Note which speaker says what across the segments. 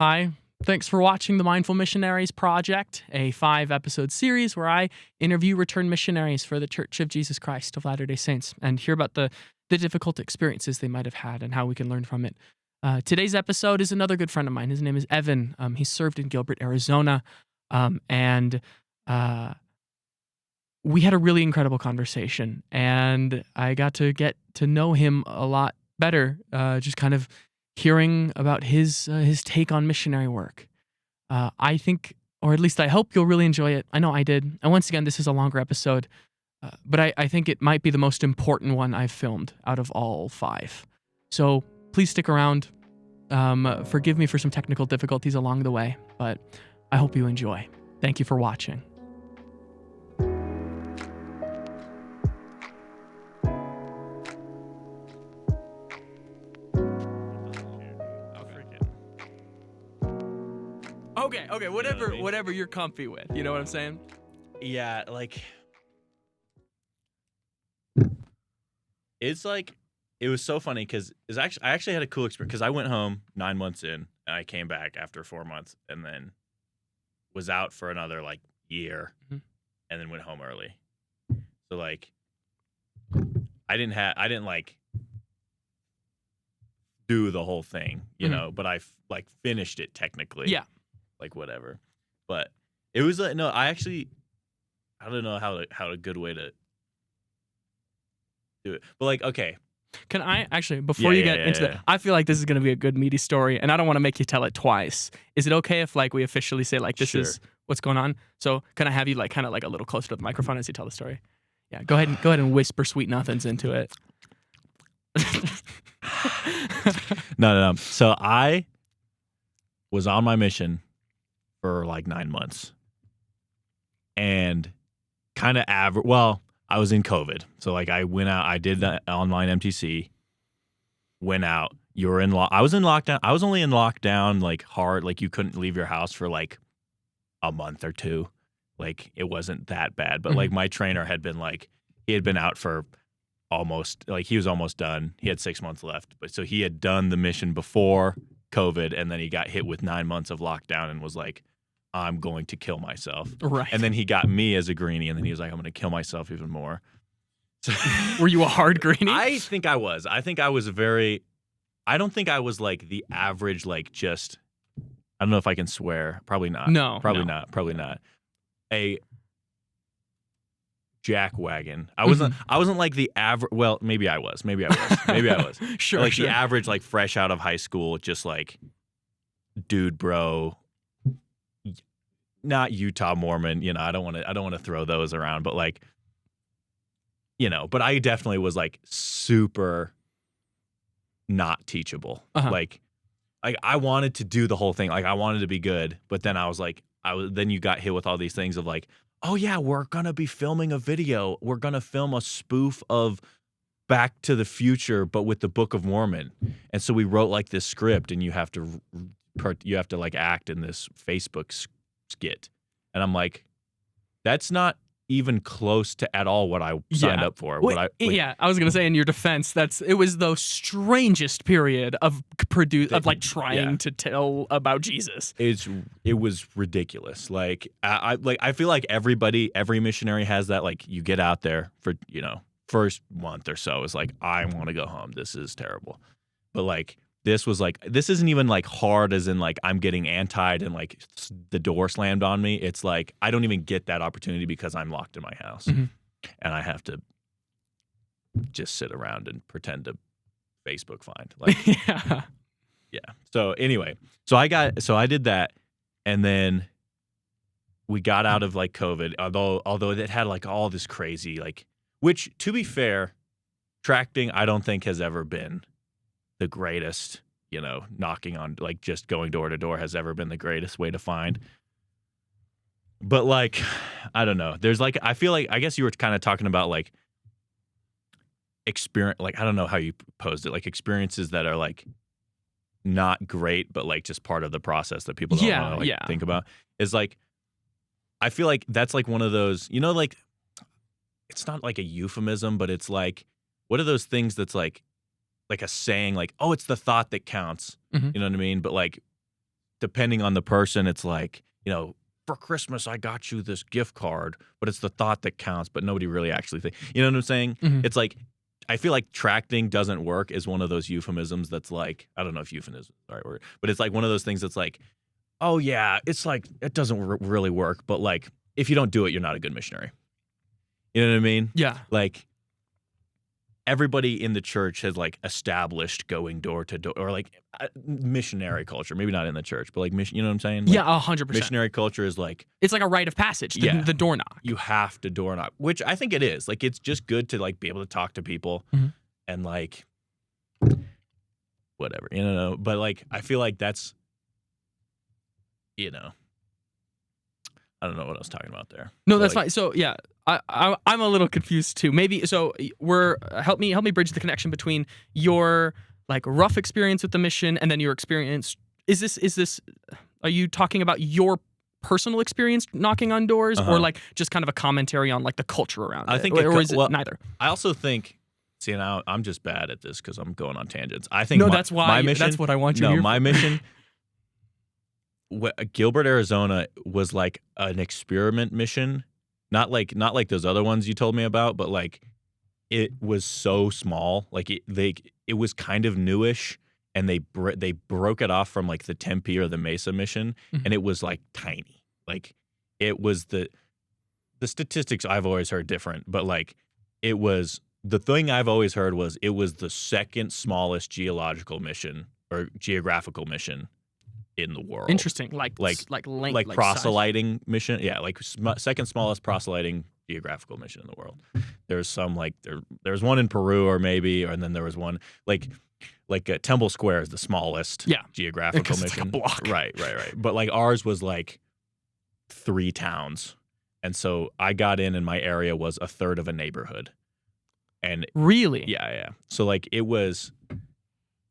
Speaker 1: Hi, thanks for watching the Mindful Missionaries Project, a 5-episode series where I interview returned missionaries for the Church of Jesus Christ of Latter-day Saints and hear about the difficult experiences they might have had and how we can learn from it. Today's episode is another good friend of mine. His name is Evan. He served in Gilbert, Arizona, and we had a really incredible conversation, and I got to know him a lot better, just kind of hearing about his take on missionary work. I think, or at least I hope you'll really enjoy it. I know I did. And once again, this is a longer episode, but I think it might be the most important one I've filmed out of all 5. So please stick around. Forgive me for some technical difficulties along the way, but I hope you enjoy. Thank you for watching. Okay, whatever you're comfy with. You know what I'm saying?
Speaker 2: Yeah, it's like, it was so funny because I actually had a cool experience because I went home 9 months in and I came back after 4 months and then was out for another year and then went home early. So I didn't do the whole thing, you know, but I finished it technically.
Speaker 1: Yeah.
Speaker 2: Whatever. But it was no, I don't know how a good way to do it. But okay.
Speaker 1: Can I actually, before you get into that, I feel like this is going to be a good meaty story, and I don't want to make you tell it twice. Is it okay if we officially say this
Speaker 2: Sure.
Speaker 1: is what's going on? So can I have you kind of a little closer to the microphone as you tell the story? Yeah, go ahead and whisper sweet nothings into it.
Speaker 2: No. So I was on my mission for 9 months and kind of average. Well, I was in COVID. So I went out, I did the online MTC, went out. You were in I was in lockdown. I was only in lockdown hard. You couldn't leave your house for a month or 2. It wasn't that bad. But my trainer had been he had been out for almost, he was almost done. He had 6 months left. But so he had done the mission before COVID, and then he got hit with 9 months of lockdown and was I'm going to kill myself.
Speaker 1: Right.
Speaker 2: And then he got me as a greenie, and then he was I'm going to kill myself even more. So,
Speaker 1: were you a hard greenie?
Speaker 2: I think I was. I think I was I don't think I was the average, just, I don't know if I can swear. Probably not.
Speaker 1: No.
Speaker 2: Probably not. A jackwagon. I wasn't the average. Well, maybe I was.
Speaker 1: Sure.
Speaker 2: The average, fresh out of high school, just dude, bro. Not Utah Mormon, I don't want to throw those around, but but I definitely was super not teachable.
Speaker 1: Uh-huh.
Speaker 2: I wanted to do the whole thing. I wanted to be good, but then I was then you got hit with all these things of oh yeah, we're going to be filming a video. We're going to film a spoof of Back to the Future, but with the Book of Mormon. And so we wrote this script, and you have to act in this Facebook skit. And I'm that's not even close to at all what I signed up for.
Speaker 1: I was gonna say, in your defense, it was the strangest period of trying to tell about Jesus.
Speaker 2: It was ridiculous. I feel every missionary has that. You get out there for first month or so is I want to go home. This is terrible. But this was this isn't even hard as in I'm getting antied and the door slammed on me. It's I don't even get that opportunity because I'm locked in my house and I have to just sit around and pretend to Facebook find. Yeah. So anyway, so I did that, and then we got out of COVID. Although it had all this crazy which, to be fair, tracting I don't think has ever been the greatest, knocking on, just going door to door has ever been the greatest way to find. But I don't know. There's I feel I guess you were kind of talking about experience, I don't know how you posed it, experiences that are not great, but just part of the process that people don't want to think about is I feel that's one of those, it's not a euphemism, but it's what are those things that's a saying oh, it's the thought that counts.
Speaker 1: Mm-hmm.
Speaker 2: You know what I mean? But depending on the person, it's like, for Christmas I got you this gift card, but it's the thought that counts, but nobody really actually thinks. You know what I'm saying?
Speaker 1: Mhm.
Speaker 2: It's like, I feel like tracting doesn't work is one of those euphemisms that's like, I don't know if euphemism is the right word, but it's like one of those things that's like, oh yeah, it's like, it doesn't really work, but like, if you don't do it, you're not a good missionary. You know what I mean?
Speaker 1: Yeah.
Speaker 2: Like, everybody in the church has like established going door to door, or like missionary culture, maybe not in the church, but like mission, you know what I'm saying? Like,
Speaker 1: Yeah, 100%.
Speaker 2: missionary culture is like,
Speaker 1: It's like a rite of passage, the door knock.
Speaker 2: you have to door knock, which I think it is. Like, it's just good to like be able to talk to people and like whatever, but like, I feel like that's, I don't know what I was talking about there.
Speaker 1: No,
Speaker 2: So,
Speaker 1: that's
Speaker 2: like,
Speaker 1: fine. So yeah, I'm a little confused too. Maybe so help me bridge the connection between your like rough experience with the mission and then your experience. Is this are you talking about your personal experience knocking on doors or like just kind of a commentary on like the culture around
Speaker 2: I
Speaker 1: it?
Speaker 2: think
Speaker 1: Or is it neither?
Speaker 2: I also think, see, now I'm just bad at this because I'm going on tangents. I think
Speaker 1: that's why
Speaker 2: my mission,
Speaker 1: that's what I want you
Speaker 2: no,
Speaker 1: here
Speaker 2: my
Speaker 1: for.
Speaker 2: mission, Gilbert, Arizona was like an experiment mission, not like those other ones you told me about, but like it was so small, like it was kind of newish, and they broke it off from like the Tempe or the Mesa mission, and it was like tiny, like it was the statistics I've always heard different, but like it was the thing I've always heard was it was the second smallest geographical mission in the world.
Speaker 1: Interesting, like
Speaker 2: proselyting mission. Yeah, like second smallest proselyting geographical mission in the world. There's some like there's one in Peru and then there was one like Temple Square is the smallest geographical mission.
Speaker 1: It's like a block.
Speaker 2: Right. But like ours was like 3 towns, and so I got in, and my area was a third of a neighborhood. And
Speaker 1: really,
Speaker 2: yeah. So like it was.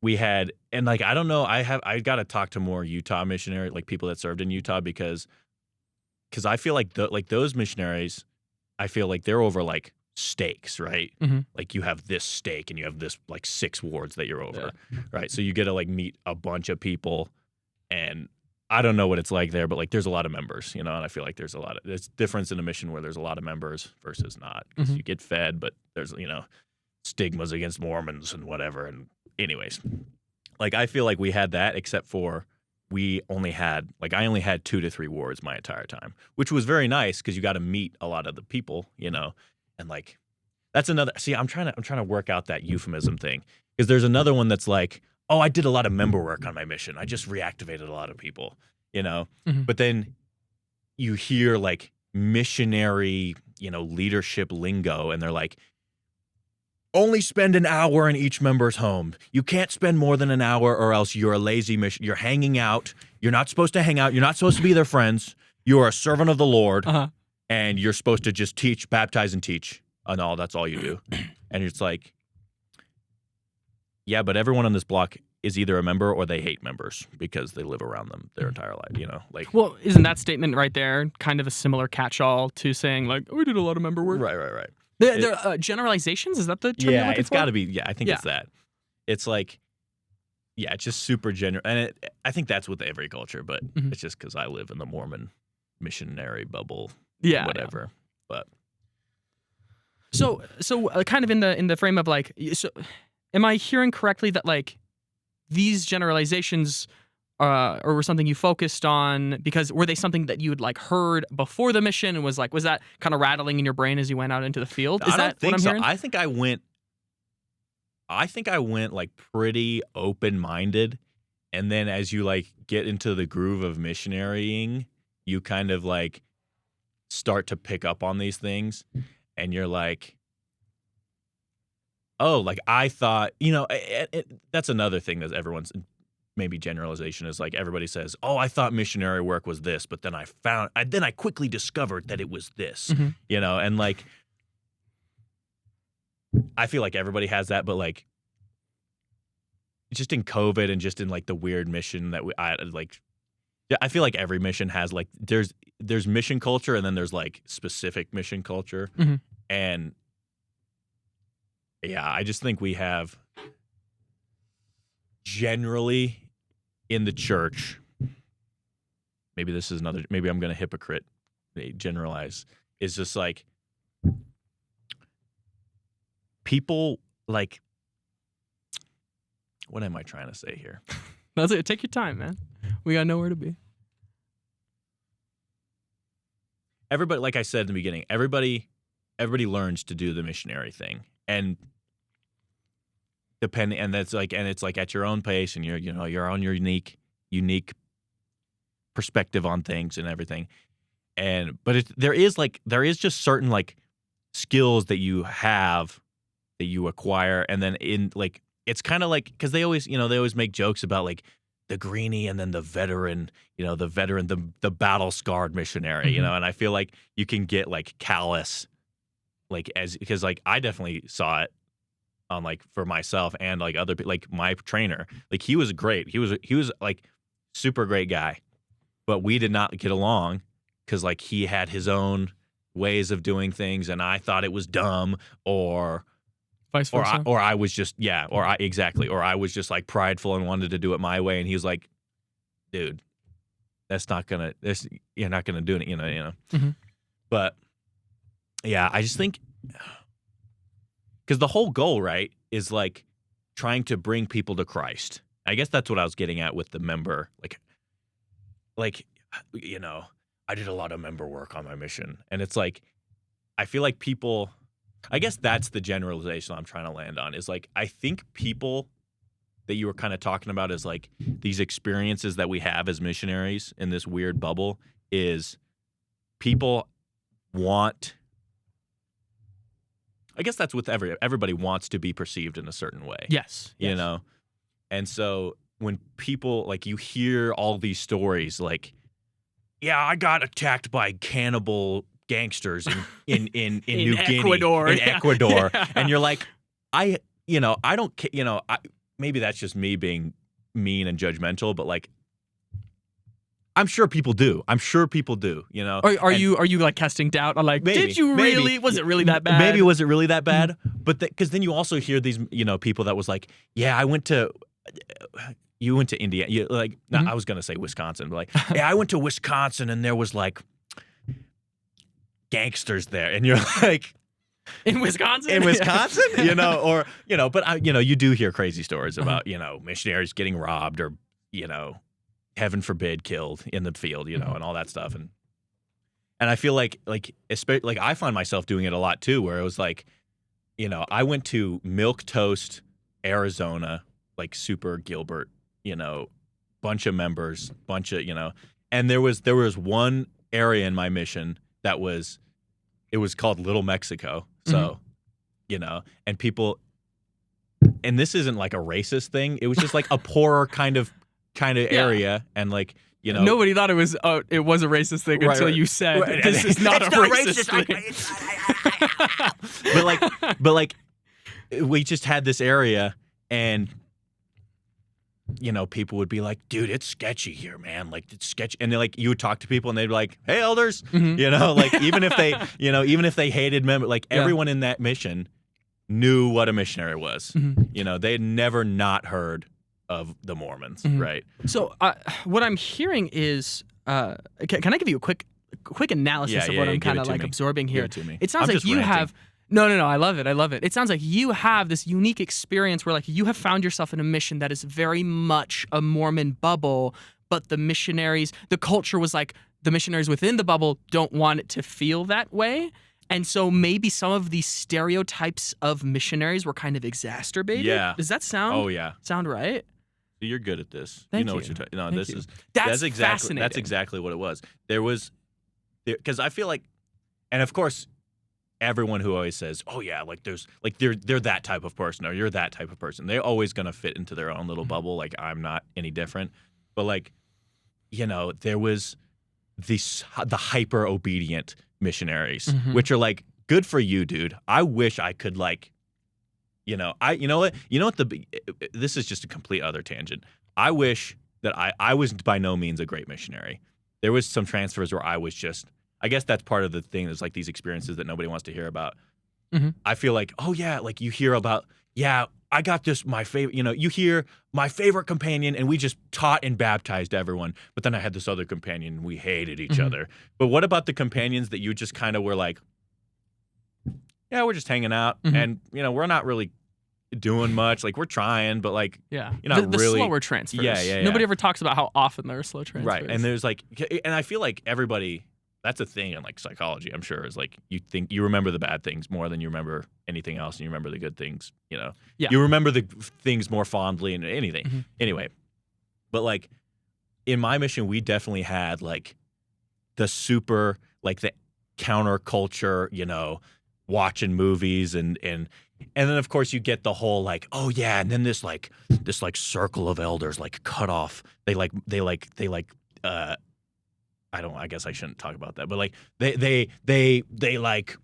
Speaker 2: We had, and like, I don't know, I got to talk to more Utah missionary, like people that served in Utah, because I feel like those missionaries, I feel like they're over like stakes, right? Like you have this stake and you have this like 6 wards that you're over, right? So you get to like meet a bunch of people, and I don't know what it's like there, but like there's a lot of members, and I feel like there's difference in a mission where there's a lot of members versus not. 'Cause you get fed, but there's, stigmas against Mormons and whatever. And anyways, like I feel like we had that, except for I only had 2 to 3 wards my entire time, which was very nice because you got to meet a lot of the people, and like that's another. See, I'm trying to work out that euphemism thing, because there's another one that's like, oh, I did a lot of member work on my mission. I just reactivated a lot of people, But then you hear like missionary, leadership lingo, and they're like, only spend an hour in each member's home. You can't spend more than an hour, or else you're a lazy mission. You're hanging out. You're not supposed to hang out. You're not supposed to be their friends. You are a servant of the Lord, and you're supposed to just teach, baptize, and teach, and all. That's all you do. And it's like, yeah, but everyone on this block is either a member or they hate members because they live around them their entire life. Like,
Speaker 1: well, isn't that statement right there kind of a similar catch-all to saying like, oh, we did a lot of member work?
Speaker 2: Right.
Speaker 1: The generalizations, is that the term you're looking
Speaker 2: it's
Speaker 1: for?
Speaker 2: got to be. Yeah, I think it's that. It's like, yeah, it's just super general, and I think that's with every culture, but it's just because I live in the Mormon missionary bubble, whatever. But
Speaker 1: so kind of in the frame of like, so am I hearing correctly that like these generalizations or were something you focused on because were they something that you had like heard before the mission and was that kind of rattling in your brain as you went out into the field? Is that what I'm hearing?
Speaker 2: I think I went like pretty open-minded, and then as you like get into the groove of missionarying, you kind of like start to pick up on these things, and you're like, oh, like I thought, that's another thing that everyone's maybe generalization is like everybody says, oh, I thought missionary work was this, but then I quickly discovered that it was this, and like I feel like everybody has that, but like just in COVID and just in like the weird mission that I feel like every mission has like there's mission culture and then there's like specific mission culture, and yeah, I just think we have generally in the church, maybe this is another, maybe I'm going to generalize, is just like people like, what am I trying to say here?
Speaker 1: That's it. Take your time, man. We got nowhere to be.
Speaker 2: Everybody, like I said in the beginning, everybody learns to do the missionary thing, and it's like at your own pace, and you're on your unique perspective on things and everything. But there is just certain like skills that you have that you acquire, and then it's kind of like, because they always make jokes about like the greenie and then the veteran, the battle scarred missionary, and I feel like you can get like callous, because like I definitely saw it on like for myself and like other people, like my trainer, like he was great, he was like super great guy, but we did not get along because like he had his own ways of doing things, and I thought it was dumb, or
Speaker 1: vice versa.
Speaker 2: Or I was just or I was just like prideful and wanted to do it my way, and he was like, dude, you're not gonna do it,
Speaker 1: Mm-hmm.
Speaker 2: But yeah, I just think, because the whole goal, right, is like trying to bring people to Christ. I guess that's what I was getting at with the member, like I did a lot of member work on my mission, and it's like I feel like people, I guess that's the generalization I'm trying to land on, is like I think people that you were kind of talking about is like these experiences that we have as missionaries in this weird bubble, is people want, I guess that's with everybody wants to be perceived in a certain way.
Speaker 1: Yes.
Speaker 2: And so when people, like, you hear all these stories like, yeah, I got attacked by cannibal gangsters in New Guinea,
Speaker 1: Ecuador.
Speaker 2: in Ecuador,
Speaker 1: Yeah.
Speaker 2: and you're like, I don't, maybe that's just me being mean and judgmental, but like, I'm sure people do.
Speaker 1: Are you like casting doubt on like,
Speaker 2: Maybe,
Speaker 1: did you really? Was it really that bad?
Speaker 2: Maybe was it really that bad? But because then you also hear these, people that was like, yeah, you went to India. I was gonna say Wisconsin, but like, yeah, I went to Wisconsin and there was like gangsters there, and you're like,
Speaker 1: in Wisconsin,
Speaker 2: or but you do hear crazy stories about missionaries getting robbed, or heaven forbid killed in the field, and all that stuff, and I feel like especially like I find myself doing it a lot too, where it was like, I went to Milquetoast, Arizona, like super Gilbert, bunch of members, and there was one area in my mission that it was called Little Mexico. So, and people, and this isn't like a racist thing. It was just like a poorer kind of area, and like,
Speaker 1: nobody thought it was a racist thing until you said this is not a racist thing.
Speaker 2: but like, we just had this area, and people would be like, dude, it's sketchy here, man. Like, it's sketchy. And like, you would talk to people and they'd be like, hey, elders, like, even if they hated members, like everyone in that mission knew what a missionary was. They had never not heard of the Mormons, right?
Speaker 1: So what I'm hearing is, can I give you a quick analysis of what I'm kind of like absorbing here?
Speaker 2: Give it to me.
Speaker 1: It sounds like you have. No, I love it. It sounds like you have this unique experience where like you have found yourself in a mission that is very much a Mormon bubble, but the culture was like, the missionaries within the bubble don't want it to feel that way. And so maybe some of these stereotypes of missionaries were kind of exacerbated.
Speaker 2: Yeah.
Speaker 1: Does that sound right?
Speaker 2: You're good at this.
Speaker 1: Thank
Speaker 2: what
Speaker 1: you.
Speaker 2: you're talking. No,
Speaker 1: Thank you. That's fascinating.
Speaker 2: That's exactly what it was. Because I feel like, and of course, everyone who always says, oh yeah, like there's like they're that type of person, or you're that type of person, they're always gonna fit into their own little bubble. Like, I'm not any different. But like, there was the hyper obedient missionaries, which are like, good for you, dude. I wish I could like, this is just a complete other tangent. I wish that I was by no means a great missionary. There was some transfers where I was just, I guess that's part of the thing, is like these experiences that nobody wants to hear about. I feel like, oh yeah, like you hear about, yeah, I got this, my favorite, you hear my favorite companion, and we just taught and baptized everyone. But then I had this other companion, and we hated each other. But what about the companions that you just kind of were like, yeah, we're just hanging out, and we're not really doing much. Like, we're trying, but like,
Speaker 1: Yeah.
Speaker 2: you're not
Speaker 1: the
Speaker 2: really
Speaker 1: slower transfers.
Speaker 2: Yeah.
Speaker 1: Nobody ever talks about how often there are slow transfers.
Speaker 2: Right. And there's like, and I feel like everybody, that's a thing in like psychology, I'm sure, is like you think you remember the bad things more than you remember anything else, and you remember the good things,
Speaker 1: Yeah.
Speaker 2: You remember the things more fondly and anything. Anyway, but like in my mission, we definitely had like the super, like the counterculture, watching movies and then of course you get the whole like, oh yeah, and then this circle of elders like cut off. They I guess I shouldn't talk about that, but like they like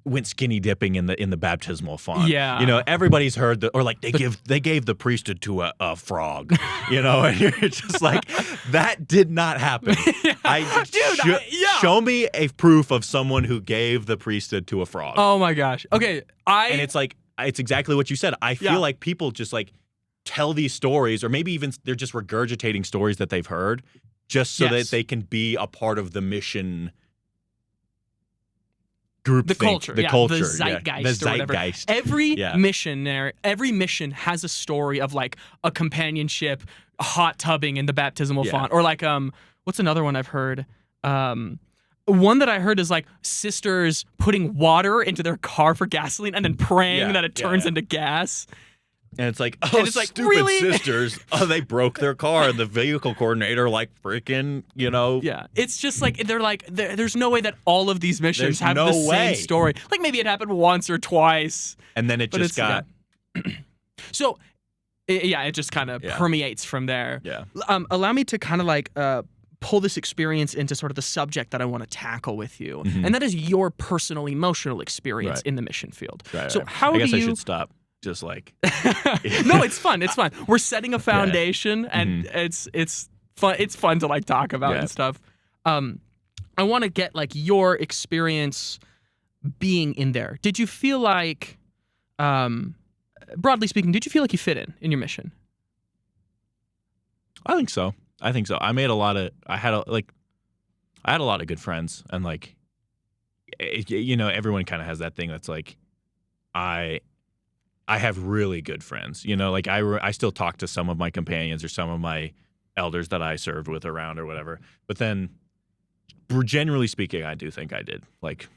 Speaker 2: went skinny dipping in the baptismal font.
Speaker 1: Yeah.
Speaker 2: Everybody's heard or like they gave the priesthood to a frog, and you're just like, that did not happen. Show me a proof of someone who gave the priesthood to a frog.
Speaker 1: Oh my gosh. Okay.
Speaker 2: And it's like, it's exactly what you said. I feel like people just like tell these stories, or maybe even they're just regurgitating stories that they've heard, just so that they can be a part of the mission group,
Speaker 1: the culture, the zeitgeist,
Speaker 2: the
Speaker 1: or whatever.
Speaker 2: zeitgeist.
Speaker 1: Every mission has a story of like a companionship, hot tubbing in the baptismal font, or like what's another one I've heard? One that I heard is like sisters putting water into their car for gasoline and then praying that it turns into gas.
Speaker 2: And it's like, stupid
Speaker 1: really?
Speaker 2: sisters. Oh, they broke their car, and the vehicle coordinator, like, freaking,
Speaker 1: Yeah, it's just like, they're like, there's no way that all of these missions have the same story. Like, maybe it happened once or twice.
Speaker 2: And then it just got...
Speaker 1: So, it just kind of permeates from there.
Speaker 2: Yeah.
Speaker 1: Allow me to kind of like pull this experience into sort of the subject that I want to tackle with you. And that is your personal emotional experience in the mission field.
Speaker 2: Right,
Speaker 1: so how
Speaker 2: I guess
Speaker 1: do
Speaker 2: I
Speaker 1: you...
Speaker 2: should stop. Just like
Speaker 1: No, it's fun. It's fun. We're setting a foundation, and it's fun. It's fun to like talk about and stuff. I want to get like your experience being in there. Did you feel like, broadly speaking, did you feel like you fit in your mission?
Speaker 2: I think so. I made I had a lot of good friends, and like, everyone kind of has that thing that's like, I have really good friends, like I still talk to some of my companions or some of my elders that I served with around or whatever. But then, generally speaking, I do think I did. Like,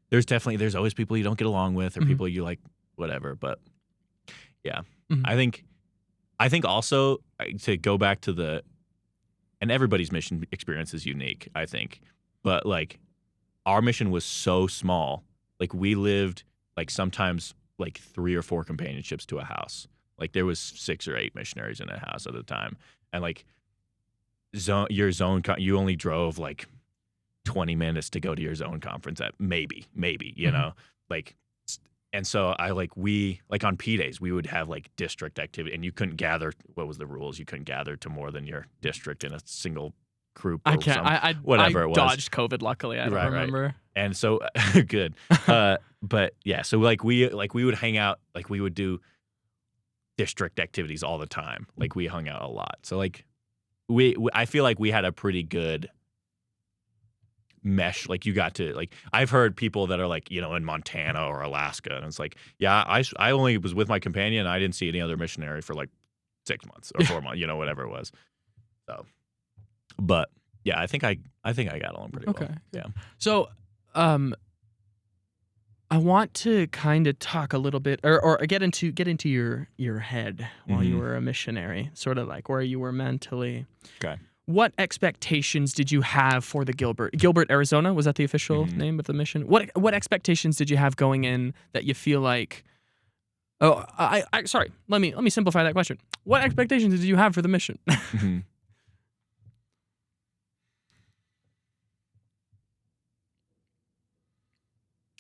Speaker 2: there's always people you don't get along with, or people you like, whatever. But yeah, I think also, to go back to and everybody's mission experience is unique, I think. But like, our mission was so small. Like, we lived like sometimes like 3 or 4 companionships to a house. Like, there was 6 or 8 missionaries in a house at a time. And like, you only drove like 20 minutes to go to your zone conference at maybe, like, and so we on P days, we would have like district activity, and you couldn't gather, what was the rules? You couldn't gather to more than your district in a single group. Or whatever it was.
Speaker 1: I dodged COVID, luckily. I don't remember.
Speaker 2: Right. And so, good. But yeah, so like we would hang out, like we would do district activities all the time. Like, we hung out a lot. So like I feel like we had a pretty good mesh. Like, you got to, like, I've heard people that are like, in Montana or Alaska, and it's like, yeah, I only was with my companion, and I didn't see any other missionary for like 6 months or 4 months, whatever it was. So, but yeah, I think I got along pretty well. Yeah.
Speaker 1: So, I want to kind of talk a little bit, or get into your head while you were a missionary, sort of like where you were mentally.
Speaker 2: Okay.
Speaker 1: What expectations did you have for the Gilbert, Arizona? Was that the official name of the mission? What expectations did you have going in that you feel like? Oh, sorry. Let me simplify that question. What expectations did you have for the mission?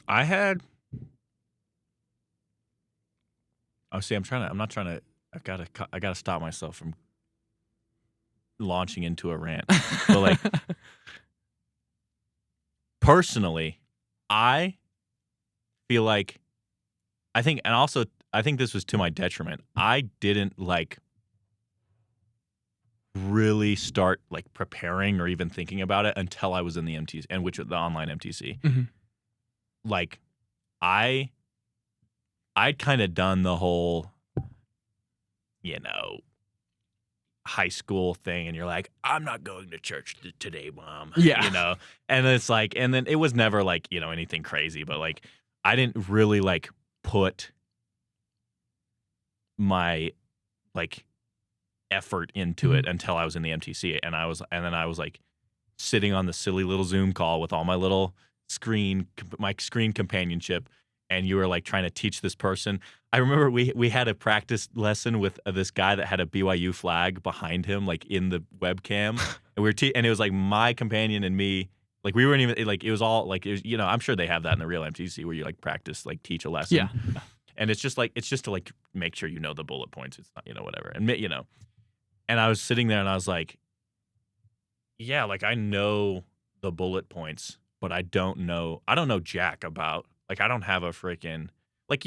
Speaker 2: I had. I gotta stop myself from launching into a rant. But like, personally, I feel like, I think, and also I think this was to my detriment. I didn't like really start like preparing or even thinking about it until I was in the MTC, and which was the online MTC. Like I'd kind of done the whole, high school thing, and you're like, I'm not going to church today, Mom.
Speaker 1: Yeah.
Speaker 2: And it's like, and then it was never like, anything crazy, but like I didn't really like put my like effort into it until I was in the MTC, and then I was like sitting on the silly little Zoom call with all my little screen companionship, and you were like trying to teach this person. I remember we had a practice lesson with this guy that had a BYU flag behind him, like in the webcam, and and it was like my companion and me. Like we weren't even like, it was all like, it was, I'm sure they have that in the real MTC where you like practice, like teach a lesson.
Speaker 1: Yeah.
Speaker 2: And it's just to like make sure the bullet points. It's not, whatever. And and I was sitting there and I was like, yeah, like I know the bullet points, but I don't know jack about, like I don't have a freaking, like,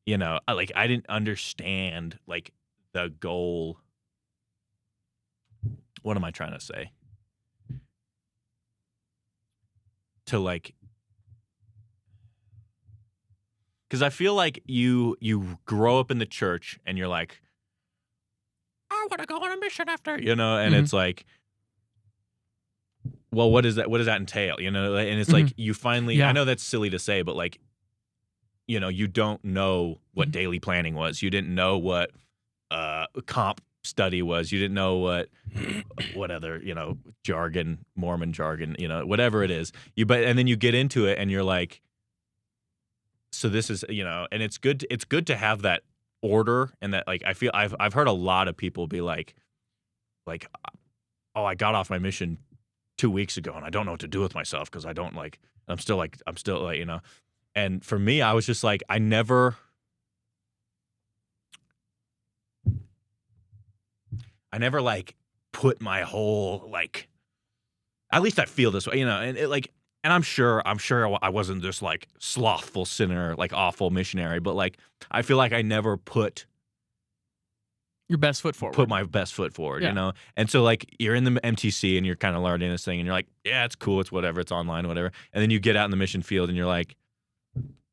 Speaker 2: like I didn't understand like the goal. What am I trying to say? To like, because I feel like you grow up in the church and you're like, I want to go on a mission after, and it's like, well, what does that entail? And it's like, you finally, I know that's silly to say, but like, you don't know what daily planning was. You didn't know what comp study was. You didn't know what other, jargon, Mormon jargon, whatever it is. And then you get into it and you're like, so this is, and it's good to have that order, and that like I feel I've heard a lot of people be like, oh, I got off my mission 2 weeks ago and I don't know what to do with myself because I don't like, I'm still like, and for me, I was just like, I never like put my whole, like, at least I feel this way, and it like, and I'm sure I wasn't just like slothful sinner, like awful missionary, but like, I feel like I never put
Speaker 1: your best foot forward.
Speaker 2: Put my best foot forward, And so like you're in the MTC and you're kind of learning this thing and you're like, yeah, it's cool, it's whatever, it's online, whatever. And then you get out in the mission field and you're like,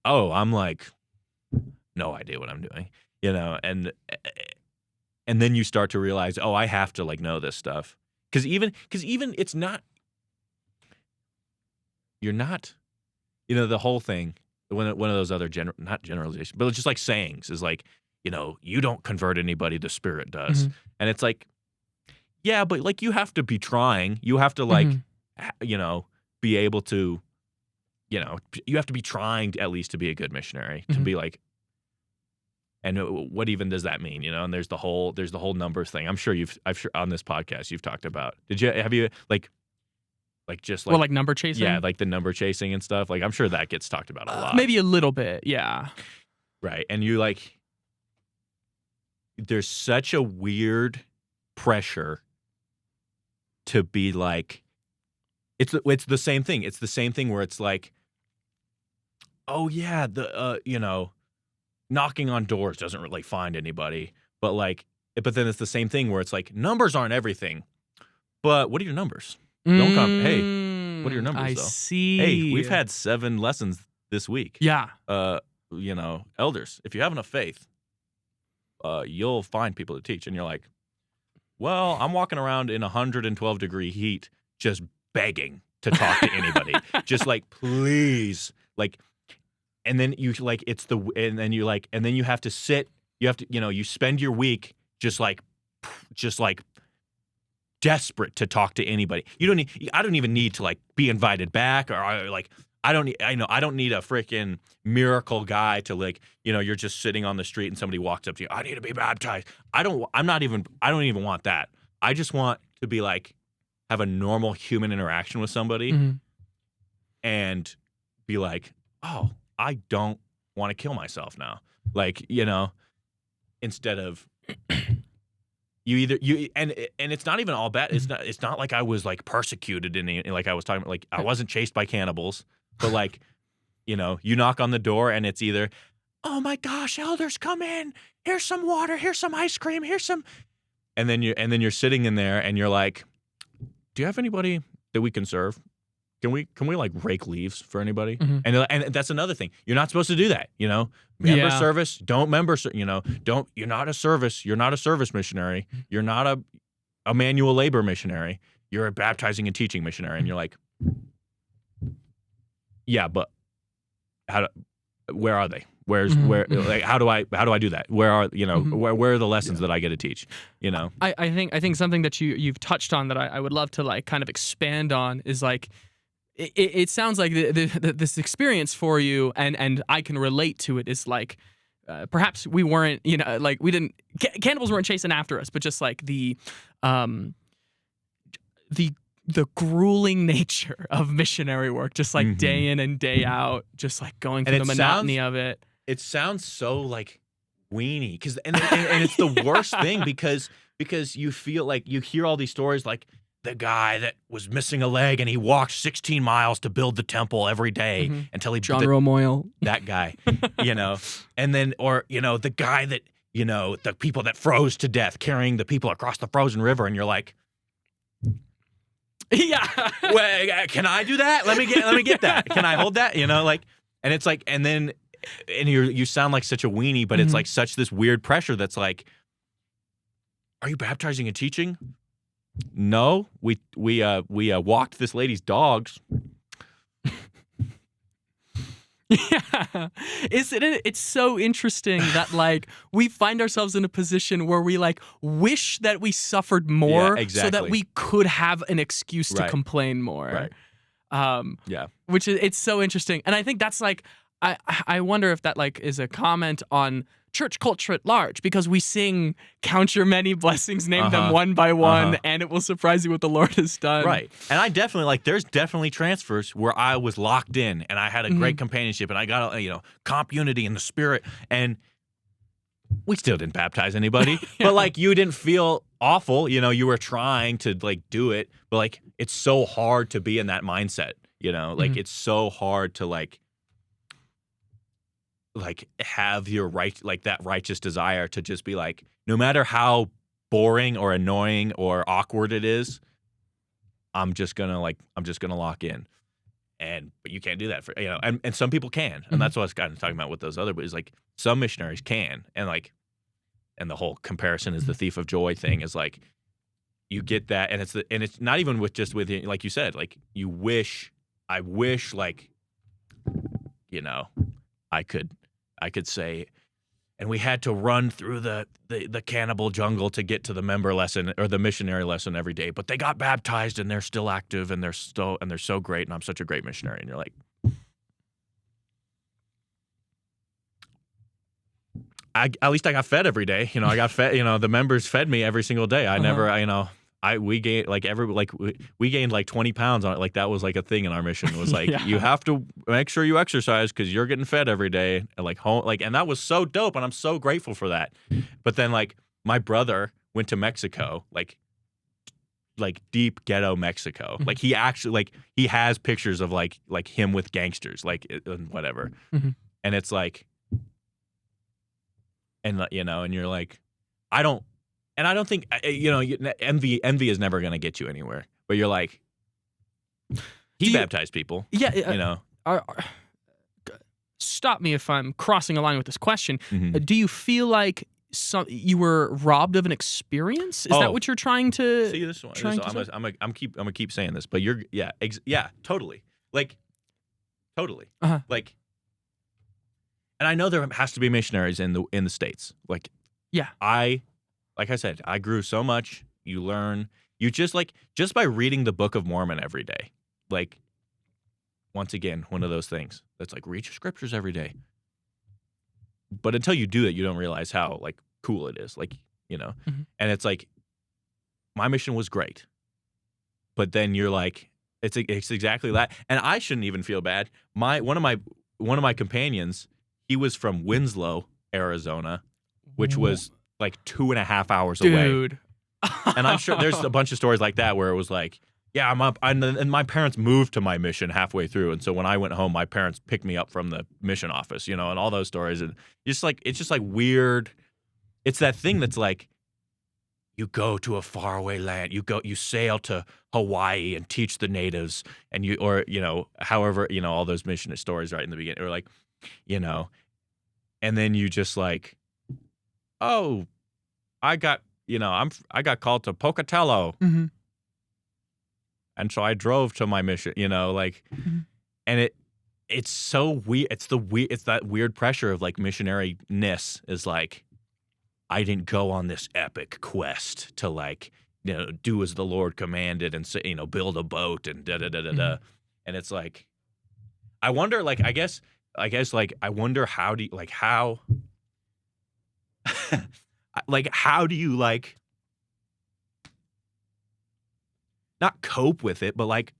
Speaker 2: oh, I'm like, no idea what I'm doing, and then you start to realize, oh, I have to like know this stuff. Because even it's not, you're not, the whole thing, one of those other not generalizations, but it's just like sayings is like, you don't convert anybody, the Spirit does. And it's like, yeah, but like you have to be trying. You have to like, be able to, you have to be trying to, at least to be a good missionary, to be like, and what even does that mean? And there's the whole numbers thing. I'm sure on this podcast you've talked about. Have you like just like,
Speaker 1: well, like number chasing?
Speaker 2: Yeah, like the number chasing and stuff. Like I'm sure that gets talked about a lot.
Speaker 1: Maybe a little bit, yeah.
Speaker 2: Right, and you like, there's such a weird pressure to be like, it's the same thing. It's the same thing where it's like, oh yeah, the knocking on doors doesn't really find anybody, but then it's the same thing where it's like, numbers aren't everything, but what are your numbers? Don't come. Hey, what are your numbers?
Speaker 1: I
Speaker 2: though?
Speaker 1: see.
Speaker 2: Hey, we've had 7 lessons this week.
Speaker 1: Yeah.
Speaker 2: Elders, if you have enough faith, you'll find people to teach. And you're like, well, I'm walking around in 112-degree heat, just begging to talk to anybody, just like, please, like. And then you like, and then you have to sit. You have to, you spend your week just like desperate to talk to anybody. I don't even need to like be invited back, or like I don't need a freaking miracle guy to like, you're just sitting on the street and somebody walks up to you, I need to be baptized. I don't even want that. I just want to be like, have a normal human interaction with somebody and be like, oh, I don't want to kill myself now. Like, instead of and it's not even all bad. It's not like I was like persecuted like I was talking about, like I wasn't chased by cannibals, but like, you knock on the door and it's either, oh my gosh, elders, come in. Here's some water. Here's some ice cream. Here's some. And then you're sitting in there and you're like, do you have anybody that we can serve? Can we like rake leaves for anybody?
Speaker 1: Mhm.
Speaker 2: And that's another thing. You're not supposed to do that, Member service, don't don't. You're not a service. You're not a service missionary. You're not a manual labor missionary. You're a baptizing and teaching missionary. And you're like, yeah, but where are they? Where like how do I do that? Where are where are the lessons that I get to teach?
Speaker 1: I think something that you've touched on that I would love to like kind of expand on is like it sounds like this experience for you and I can relate to it is like perhaps we weren't like we didn't cannibals weren't chasing after us, but just like the grueling nature of missionary work, just like day in and day out, just like going through the monotony of it.
Speaker 2: It sounds so like weenie because and it's the worst thing because you feel like you hear all these stories like the guy that was missing a leg and he walked 16 miles to build the temple every day until he
Speaker 1: John Romoyle,
Speaker 2: that guy, and then or the guy that the people that froze to death carrying the people across the frozen river and you're like,
Speaker 1: yeah,
Speaker 2: well, can I do that? Let me get that. Can I hold that? And it's like and you sound like such a weenie, but it's like such this weird pressure that's like, are you baptizing and teaching? No, we walked this lady's dogs.
Speaker 1: Yeah, it's so interesting that like we find ourselves in a position where we like wish that we suffered more so that we could have an excuse to complain more.
Speaker 2: Right.
Speaker 1: Which is it's so interesting, and I think that's like I wonder if that like is a comment on church culture at large because we sing "Count your many blessings, name them one by one, and it will surprise you what the Lord has done."
Speaker 2: Right, and I definitely there's definitely transfers where I was locked in and I had a great companionship and I got comp unity in the spirit, and we still didn't baptize anybody, but like you didn't feel awful, you were trying to like do it, but like it's so hard to be in that mindset, like it's so hard to like have your that righteous desire to just be like, no matter how boring or annoying or awkward it is, I'm just gonna lock in. But you can't do that for and some people can, and that's what I was kind of talking about with those other, but it's like some missionaries can, and the whole comparison is the thief of joy thing is like you get that, and it's not even with like you said, like I wish like I could say, and we had to run through the cannibal jungle to get to the member lesson or the missionary lesson every day, but they got baptized and they're still active and they're so great and I'm such a great missionary. And you're like, at least I got fed every day. I got fed, the members fed me every single day. I never, we gained we gained like 20 pounds on it. Like that was like a thing in our mission. It was like, you have to make sure you exercise because you're getting fed every day and like home, and that was so dope. And I'm so grateful for that. But then like my brother went to Mexico, like deep ghetto Mexico. Like he actually, like he has pictures of like him with gangsters, like and whatever. And it's like, and and you're like, I don't think envy is never going to get you anywhere. But you're like, he baptized people.
Speaker 1: Yeah, stop me if I'm crossing a line with this question. Do you feel like you were robbed of an experience? Is that what you're trying to
Speaker 2: see? This one. I'm gonna keep saying this, but you're totally totally like. And I know there has to be missionaries in the States. Like I said, I grew so much. You learn. You just by reading the Book of Mormon every day. Like, once again, one of those things that's like read your scriptures every day. But until you do it, you don't realize how like cool it is. Like, and it's like, my mission was great. But then you're like, it's exactly that. And I shouldn't even feel bad. One of my companions, he was from Winslow, Arizona, which was like 2.5 hours away.
Speaker 1: Dude.
Speaker 2: And I'm sure there's a bunch of stories like that where it was like, yeah, I'm up. And my parents moved to my mission halfway through. And so when I went home, my parents picked me up from the mission office, and all those stories. And it's just like weird. It's that thing that's like, you go to a faraway land, you sail to Hawaii and teach the natives, and however, all those mission stories right in the beginning, or like, and then you just like, oh, I got called to Pocatello.
Speaker 1: Mm-hmm.
Speaker 2: And so I drove to my mission,
Speaker 1: Mm-hmm.
Speaker 2: and it's so weird. It's that weird pressure of like missionary-ness is like, I didn't go on this epic quest to like, do as the Lord commanded and say, build a boat and da da da da da.
Speaker 1: Mm-hmm.
Speaker 2: And it's like, I wonder, like, I guess like, I wonder how do you like, how, like, how do you like, not cope with it, but like,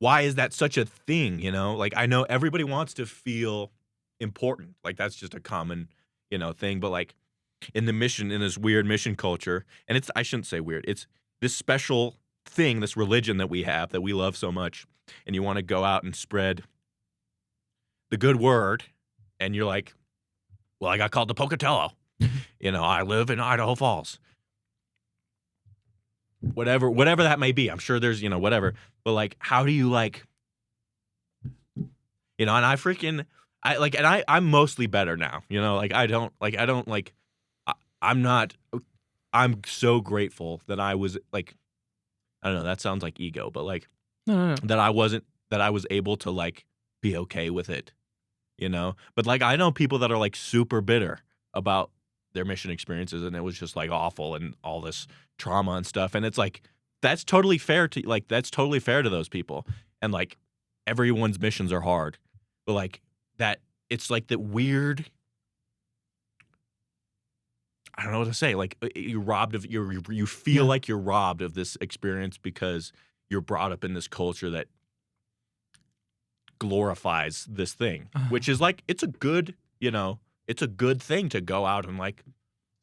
Speaker 2: why is that such a thing? Like, I know everybody wants to feel important. Like, that's just a common, thing. But like in this weird mission culture, and I shouldn't say weird, it's this special thing, this religion that we have that we love so much. And you want to go out and spread the good word. And you're like, well, I got called to Pocatello. I live in Idaho Falls. Whatever that may be, I'm sure there's, whatever. But like, how do you like, and I'm mostly better now, like, I'm so grateful that I was like, I don't know, that sounds like ego, but like,
Speaker 1: No.
Speaker 2: that I was able to like be okay with it, but like, I know people that are like super bitter about their mission experiences, and it was just like awful and all this trauma and stuff. And it's like, that's totally fair to those people. And like, everyone's missions are hard, but like that, it's like that weird, I don't know what to say. Like, you're robbed of you feel like you're robbed of this experience because you're brought up in this culture that glorifies this thing, which is like, it's a good thing to go out and like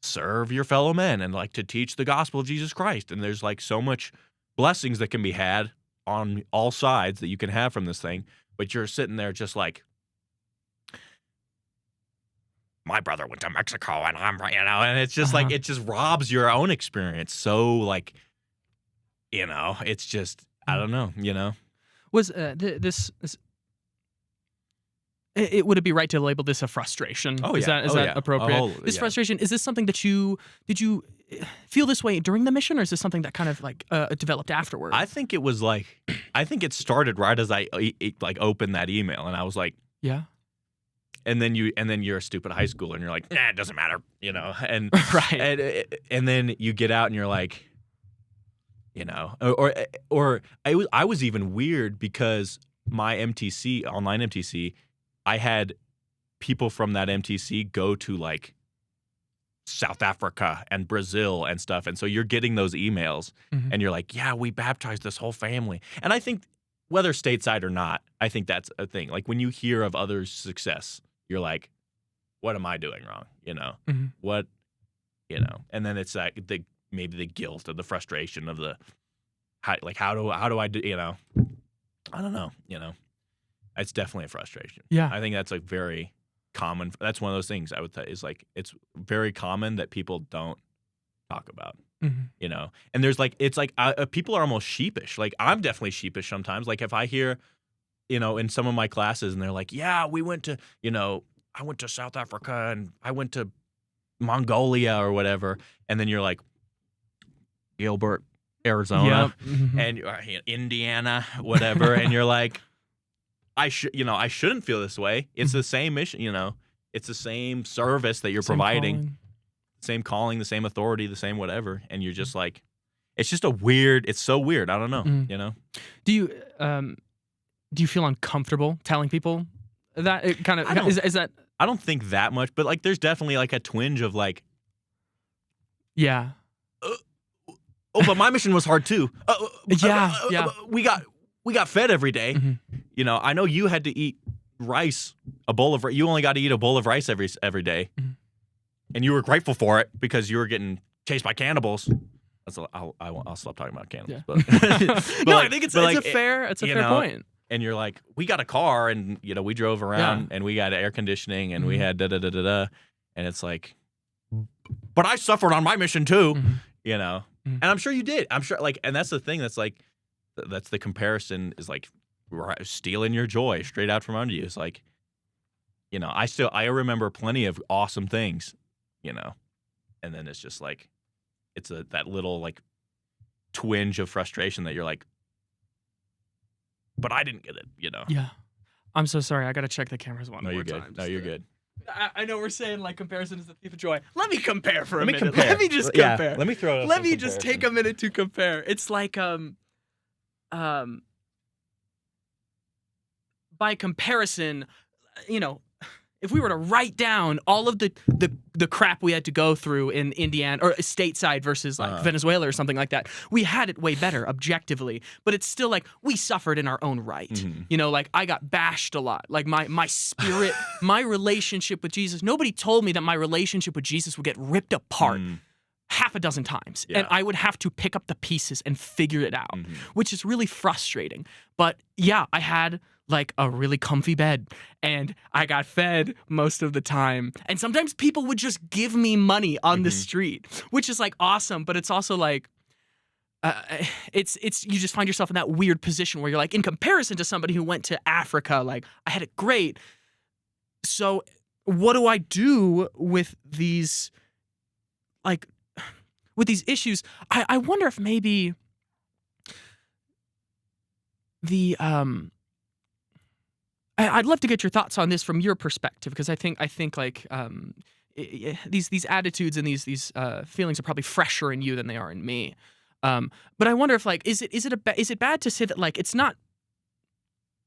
Speaker 2: serve your fellow men and like to teach the gospel of Jesus Christ. And there's like so much blessings that can be had on all sides that you can have from this thing. But you're sitting there just like, my brother went to Mexico and I'm right, and it's just like, it just robs your own experience. So like, it's just, I don't know,
Speaker 1: Was this would it be right to label this a frustration?
Speaker 2: Oh,
Speaker 1: is
Speaker 2: yeah.
Speaker 1: that appropriate? This
Speaker 2: Yeah.
Speaker 1: frustration, is this something that did you feel this way during the mission, or is this something that kind of like developed afterward?
Speaker 2: I think it started right as I like opened that email, and I was like,
Speaker 1: yeah.
Speaker 2: And then you're a stupid high schooler, and you're like, nah, it doesn't matter, and
Speaker 1: Right.
Speaker 2: and then you get out and you're like, or I was even weird because my MTC, online MTC, I had people from that MTC go to like South Africa and Brazil and stuff. And so you're getting those emails and you're like, yeah, we baptized this whole family. And I think whether stateside or not, I think that's a thing. Like, when you hear of others' success, you're like, what am I doing wrong? What, and then it's like maybe the guilt or the frustration of how do I do, I don't know, it's definitely a frustration.
Speaker 1: Yeah.
Speaker 2: I think that's like very common. That's one of those things I would say is like, it's very common that people don't talk about, and there's like, it's like people are almost sheepish. Like, I'm definitely sheepish sometimes. Like, if I hear, in some of my classes and they're like, yeah, we went to, I went to South Africa and I went to Mongolia or whatever. And then you're like, Gilbert, Arizona, and Indiana, whatever. And you're like, I shouldn't feel this way. It's the same mission, it's the same service that you're providing, same calling, the same authority, the same whatever. And you're just like, it's just it's so weird. I don't know,
Speaker 1: Do you feel uncomfortable telling people that? It kind of is that?
Speaker 2: I don't think that much, but like, there's definitely like a twinge of like,
Speaker 1: yeah.
Speaker 2: Oh, but my mission was hard too.
Speaker 1: Yeah.
Speaker 2: We got fed every day. I know you had to eat rice, you only got to eat a bowl of rice every day. And you were grateful for it because you were getting chased by cannibals. I'll stop talking about cannibals.
Speaker 1: Yeah.
Speaker 2: But
Speaker 1: No,
Speaker 2: like,
Speaker 1: I think it's
Speaker 2: but
Speaker 1: a fair point.
Speaker 2: And you're like, we got a car, and we drove around, and we got air conditioning, and we had da da da da da, and it's like, but I suffered on my mission too, and I'm sure you did. I'm sure, like, and that's the thing. That's like, that's the comparison is like stealing your joy straight out from under you. It's like, I remember plenty of awesome things, and then it's just like, it's that little like twinge of frustration that you're like, but I didn't get it,
Speaker 1: Yeah. I'm so sorry. I got to check the cameras one
Speaker 2: No,
Speaker 1: more
Speaker 2: you're good.
Speaker 1: time.
Speaker 2: No, you're good.
Speaker 1: I know we're saying like comparison is the thief of joy. Let me compare for a minute.
Speaker 2: Compare.
Speaker 1: Let me just
Speaker 2: Yeah,
Speaker 1: compare.
Speaker 2: let me throw it up.
Speaker 1: Let me just take a minute to compare. It's like by comparison, if we were to write down all of the crap we had to go through in Indiana or stateside versus like Venezuela or something like that, we had it way better objectively. But it's still like we suffered in our own right. Like I got bashed a lot. Like my spirit, my relationship with Jesus. Nobody told me that my relationship with Jesus would get ripped apart half a dozen times, and I would have to pick up the pieces and figure it out, which is really frustrating. But yeah, I had like a really comfy bed, and I got fed most of the time. And sometimes people would just give me money on the street, which is like awesome. But it's also like, it's you just find yourself in that weird position where you're like, in comparison to somebody who went to Africa, like I had it great. So what do I do with these, like, with these issues? I wonder if maybe the I'd love to get your thoughts on this from your perspective, because I think like these attitudes and these feelings are probably fresher in you than they are in me. But I wonder if like is it bad to say that like it's not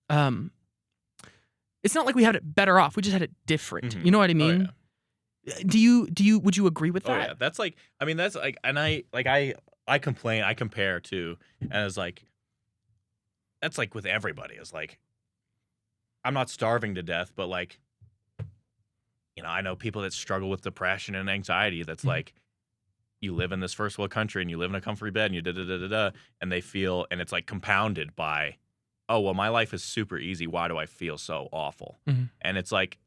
Speaker 1: like we had it better off, we just had it different. You know what I mean?
Speaker 2: Oh, yeah.
Speaker 1: Would you agree with that?
Speaker 2: Oh yeah, that's like, I mean, that's like, and I complain, I compare too, and it's like, that's like with everybody. It's like, I'm not starving to death, but like, I know people that struggle with depression and anxiety. That's like, you live in this first world country and you live in a comfy bed and you da-da-da-da-da, and they feel, and it's like compounded by, oh, well, my life is super easy. Why do I feel so awful? And it's like,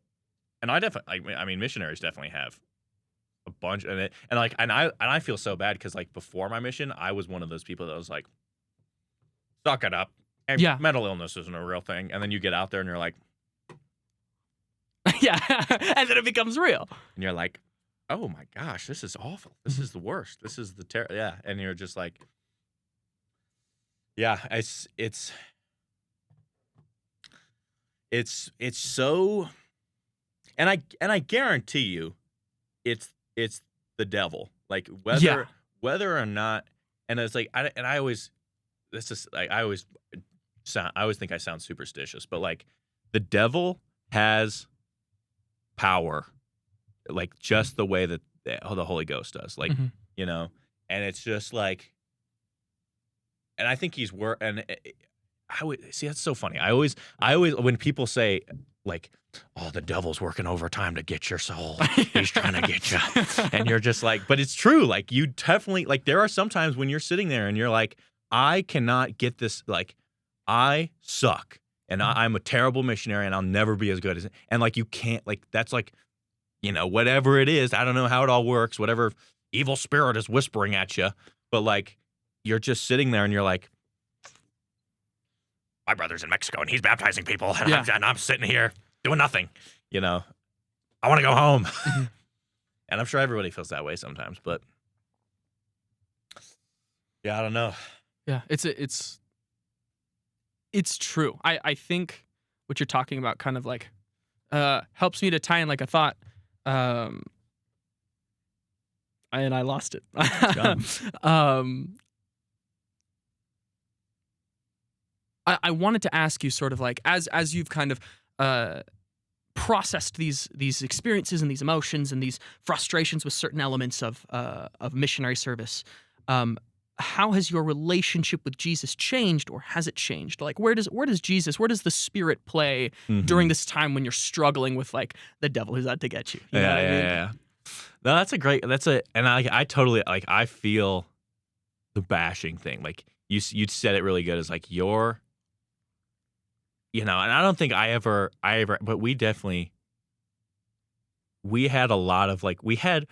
Speaker 2: and I mean, missionaries definitely have a bunch, and I feel so bad because like before my mission, I was one of those people that was like, suck it up. And mental illness isn't a real thing. And then you get out there and you're like,
Speaker 1: yeah, and then it becomes real.
Speaker 2: And you're like, oh my gosh, this is awful. This is the worst. This is the yeah. And you're just like, yeah, it's so, and I guarantee you, it's the devil. Like whether or not, and it's like I always think I sound superstitious, but like the devil has power, like just the way that the Holy Ghost does, like, and it's just like, and I think and I would see, that's so funny. I always, when people say like, oh, the devil's working overtime to get your soul, he's trying to get you, and you're just like, but it's true. Like you definitely, like there are some times when you're sitting there and you're like, I cannot get this, like, I suck, and I'm a terrible missionary, and I'll never be as good as, and like you can't, like that's like, whatever it is, I don't know how it all works, whatever evil spirit is whispering at you, but like you're just sitting there and you're like, my brother's in Mexico and he's baptizing people, and I'm sitting here doing nothing, I want to go home. And I'm sure everybody feels that way sometimes, but yeah, I don't know.
Speaker 1: Yeah, it's true. I think what you're talking about kind of like helps me to tie in like a thought, and I lost it. I wanted to ask you sort of like as you've kind of processed these experiences and these emotions and these frustrations with certain elements of missionary service. How has your relationship with Jesus changed, or has it changed? Like, where does the Spirit play during this time when you're struggling with like the devil who's out to get you?
Speaker 2: Yeah. No, and I totally, like, I feel the bashing thing. Like you said it really good. It's like you're, and I don't think I ever, but we had a lot of like we had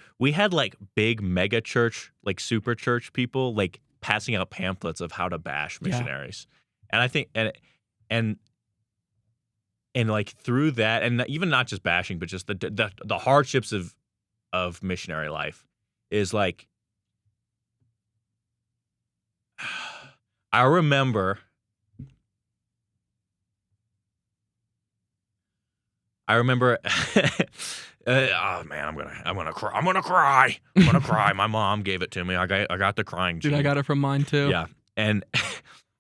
Speaker 2: like big mega church, like super church people like passing out pamphlets of how to bash
Speaker 1: Yeah.
Speaker 2: missionaries. And I think and like through that, and even not just bashing, but just the hardships of missionary life is like I remember oh man, I'm gonna cry. My mom gave it to me. I got the crying
Speaker 1: Dude, I
Speaker 2: gene.
Speaker 1: got it from mine too.
Speaker 2: Yeah, and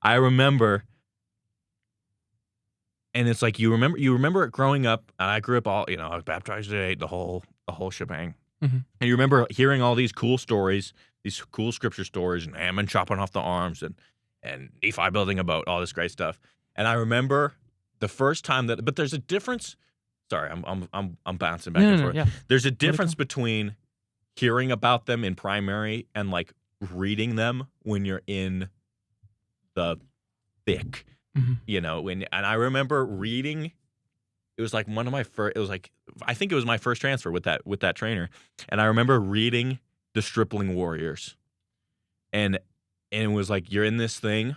Speaker 2: I remember, and it's like you remember it growing up, and I grew up I was baptized at 8, the whole shebang.
Speaker 1: Mm-hmm.
Speaker 2: And you remember hearing all these cool stories, these cool scripture stories, and Ammon chopping off the arms, and Nephi building a boat, all this great stuff. And I remember the first time but there's a difference. Sorry, I'm bouncing back and forth.
Speaker 1: Yeah.
Speaker 2: There's a difference between hearing about them in primary and like reading them when you're in the thick,
Speaker 1: Mm-hmm.
Speaker 2: and I remember reading. It was like one of my first. It was like I think it was my first transfer with that trainer, and I remember reading the Stripling Warriors, and it was like you're in this thing,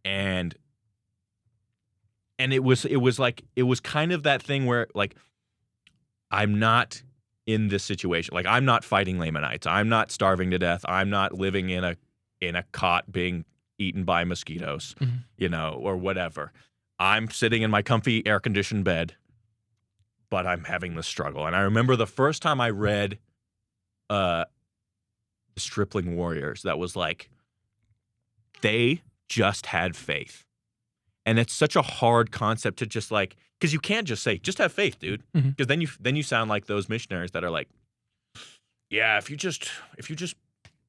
Speaker 2: and it was kind of that thing where like I'm not in this situation. Like I'm not fighting Lamanites. I'm not starving to death. I'm not living in a cot being eaten by mosquitoes, or whatever. I'm sitting in my comfy air-conditioned bed, but I'm having this struggle. And I remember the first time I read the Stripling Warriors, that was like they just had faith. And it's such a hard concept to just like, because you can't just say, just have faith, dude. Because then you sound like those missionaries that are like, yeah, if you just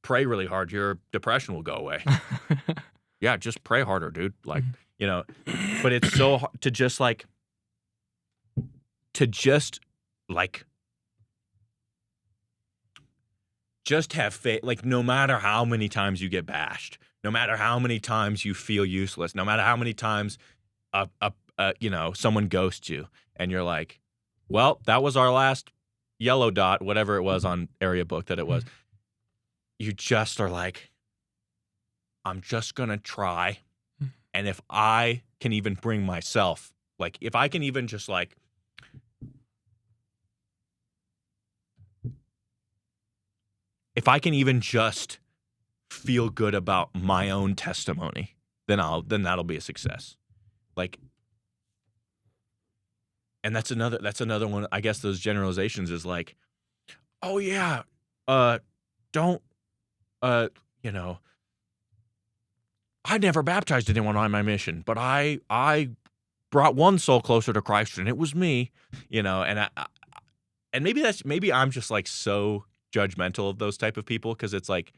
Speaker 2: pray really hard, your depression will go away. Yeah, just pray harder, dude. Like, but it's so hard to just have faith. Like, no matter how many times you get bashed, no matter how many times you feel useless, no matter how many times someone ghosts you, and you're like, well, that was our last yellow dot, whatever it was on area book that it was. You just are like, I'm just gonna try, and if I can even bring myself, like, if I can even just like, if I can even just feel good about my own testimony, then that'll be a success. Like, and that's another one. I guess those generalizations is like, oh yeah, don't, I never baptized anyone on my mission, but I brought one soul closer to Christ, and it was me, and maybe I'm just like so judgmental of those type of people, because it's like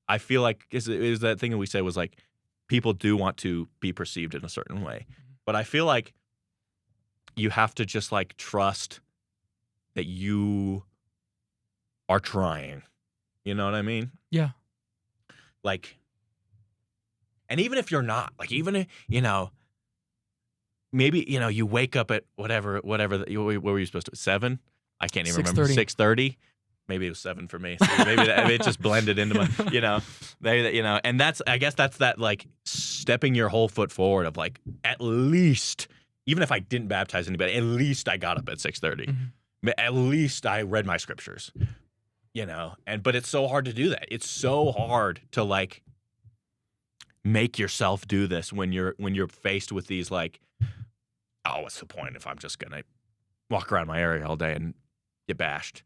Speaker 2: I feel like is that thing that we said was like people do want to be perceived in a certain way, but I feel like you have to just like trust that you are trying. You know what I mean?
Speaker 1: Yeah.
Speaker 2: Like, and even if you're not, like, even maybe you wake up at whatever. What were you supposed to? 7? I can't even remember. 6:30. Maybe it was 7 for me. So maybe it just blended into my, and I guess that's that like stepping your whole foot forward of like, at least, even if I didn't baptize anybody, at least I got up at 6:30. At least I read my scriptures, but it's so hard to do that. It's so hard to like make yourself do this when you're faced with these like, oh, what's the point if I'm just gonna walk around my area all day and get bashed,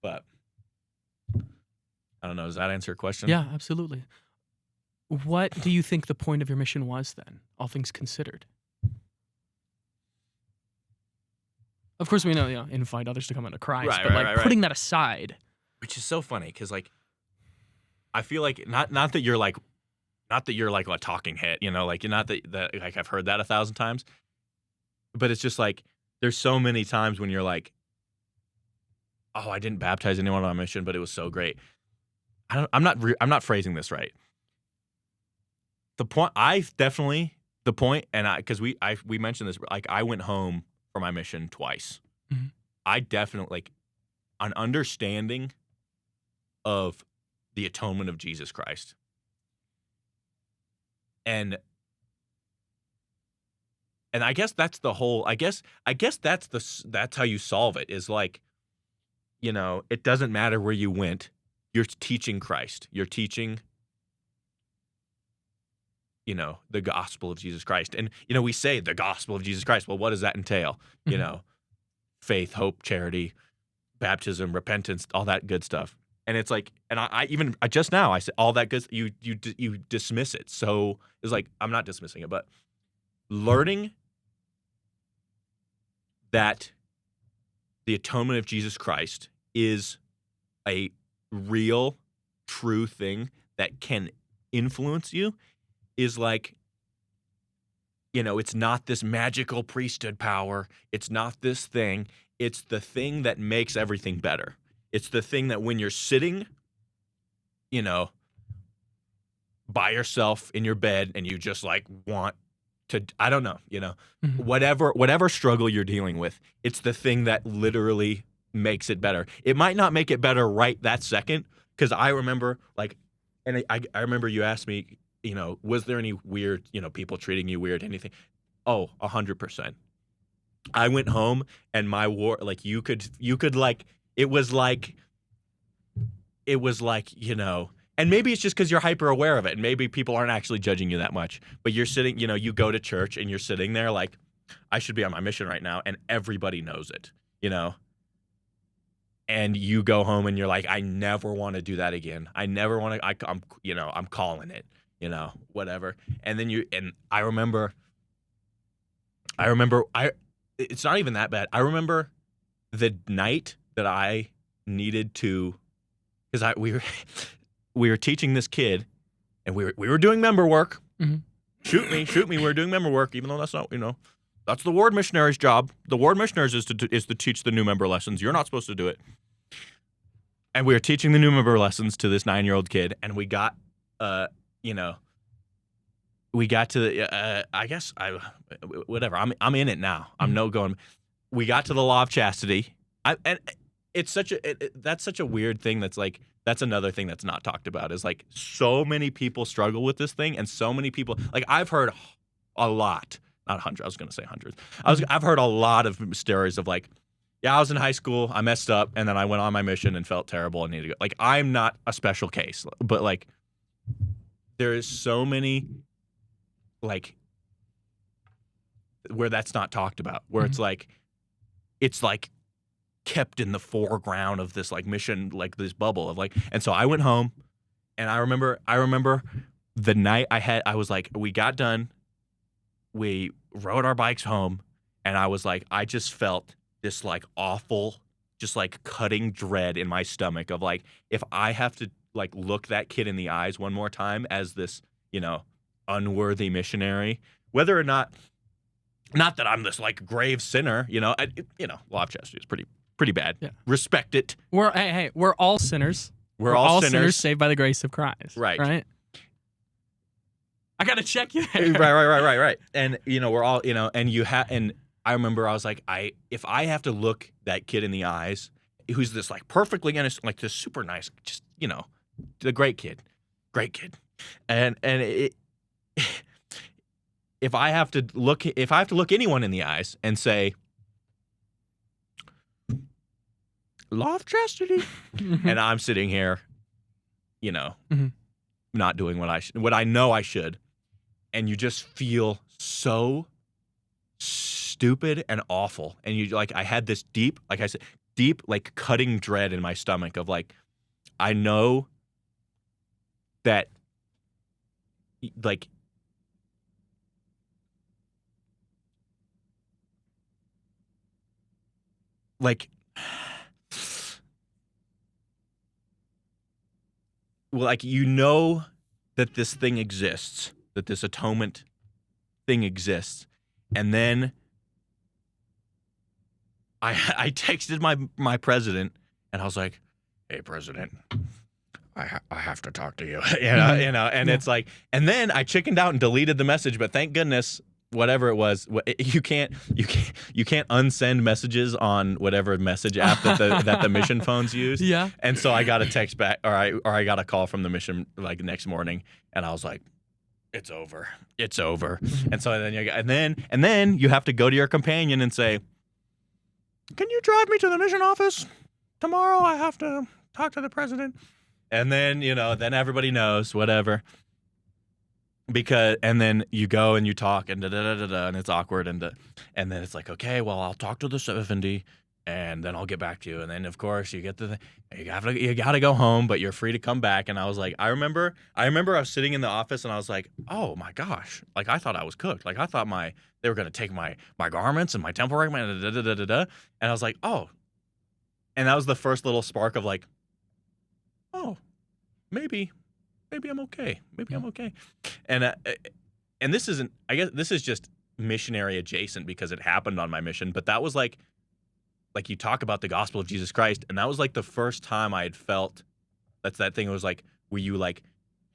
Speaker 2: But I don't know. Does that answer your question?
Speaker 1: Yeah, absolutely. What do you think the point of your mission was then, all things considered? Of course, we know, invite others to come into Christ,
Speaker 2: Right,
Speaker 1: but
Speaker 2: right,
Speaker 1: like
Speaker 2: right,
Speaker 1: putting that aside,
Speaker 2: which is so funny because like I feel like not that you're like a talking head, like you're not that like I've heard that 1,000 times, but it's just like there's so many times when you're like, oh, I didn't baptize anyone on my mission, but it was so great. I'm not phrasing this right. The point, and because we mentioned this, like I went home for my mission twice.
Speaker 1: Mhm.
Speaker 2: I definitely like an understanding of the atonement of Jesus Christ. And I guess that's the whole, I guess that's how you solve it, is like, it doesn't matter where you went. You're teaching Christ. You're teaching, the gospel of Jesus Christ. And, we say the gospel of Jesus Christ. Well, what does that entail?
Speaker 1: Mhm.
Speaker 2: Faith, hope, charity, baptism, repentance, all that good stuff. And it's like, and I just now I said all that good. You dismiss it. So it's like, I'm not dismissing it, but learning that the atonement of Jesus Christ is a real, true thing that can influence you is like, it's not this magical priesthood power. It's not this thing. It's the thing that makes everything better. It's the thing that when you're sitting, by yourself in your bed and you just like want to, I don't know,
Speaker 1: Mhm.
Speaker 2: whatever struggle you're dealing with, it's the thing that literally makes it better. It might not make it better right that second, because I remember and I remember you asked me, was there any weird, people treating you weird, anything? Oh, 100%. I went home and my war, like you could like, it was like, and maybe it's just because you're hyper aware of it, and maybe people aren't actually judging you that much. But you're sitting, you go to church and you're sitting there like, I should be on my mission right now, and everybody knows it, And you go home and you're like, I never want to do that again. I never want to. I'm calling it, whatever. And then I remember. It's not even that bad. I remember the night that I needed to, because we were teaching this kid, and we were doing member work.
Speaker 1: Mhm.
Speaker 2: Shoot me. We were doing member work, even though that's not, that's the ward missionary's job. The ward missionaries is to teach the new member lessons. You're not supposed to do it. And we were teaching the new member lessons to this 9-year-old kid, and we got, we got to the, whatever. I'm in it now. I'm no going. We got to the law of chastity. And it's that's such a weird thing. That's like, that's another thing that's not talked about, is like so many people struggle with this thing, and so many people, like I've heard a lot, not hundreds. I was going to say hundreds. I've heard a lot of stories of like, yeah, I was in high school, I messed up, and then I went on my mission and felt terrible and needed to go. Like, I'm not a special case, but like, there is so many, like, where that's not talked about, where it's like kept in the foreground of this like mission, like this bubble of like. And so I went home, and I remember the night I was like, we got done, we rode our bikes home, and I was like, I just felt this like awful, just like cutting dread in my stomach of like, if I have to like look that kid in the eyes one more time as this, unworthy missionary, whether or not that I'm this like grave sinner, law of chastity is pretty bad.
Speaker 1: Yeah.
Speaker 2: Respect it.
Speaker 1: We're all sinners.
Speaker 2: We're all
Speaker 1: sinners saved by the grace of Christ.
Speaker 2: Right.
Speaker 1: Right. I gotta check you there.
Speaker 2: Right. And we're all, and I remember I was like, if I have to look that kid in the eyes, who's this like perfectly innocent, like this super nice, just the great kid, and it, if I have to look anyone in the eyes and say, law of chastity, and I'm sitting here, not doing what I know I should, and you just feel so stupid and awful, and you like, I had this deep, like I said, like cutting dread in my stomach of like, I know that like well, like, that this thing exists, that this atonement thing exists, and then I texted my president, and I was like, hey, President, I have to talk to you, and it's like, and then I chickened out and deleted the message, but thank goodness, whatever it was, you can't unsend messages on whatever message app that the mission phones use.
Speaker 1: Yeah.
Speaker 2: And so I got a text back, or I got a call from the mission like next morning, and I was like, it's over. And so then you have to go to your companion and say, can you drive me to the mission office tomorrow? I have to talk to the president. And then, then everybody knows, whatever. And then you go and you talk and and it's awkward. And then it's like, okay, well, I'll talk to the 70 and then I'll get back to you. And then, of course, you got to go home, but you're free to come back. And I was like, I remember I was sitting in the office and I was like, oh my gosh, like I thought I was cooked. Like I thought they were going to take my garments and my temple ring, and I was like, oh. And that was the first little spark of like, oh, maybe I'm okay. Maybe I'm okay. And this isn't, I guess this is just missionary adjacent because it happened on my mission. But that was like you talk about the gospel of Jesus Christ. And that was like the first time I had felt that thing. It was like where you like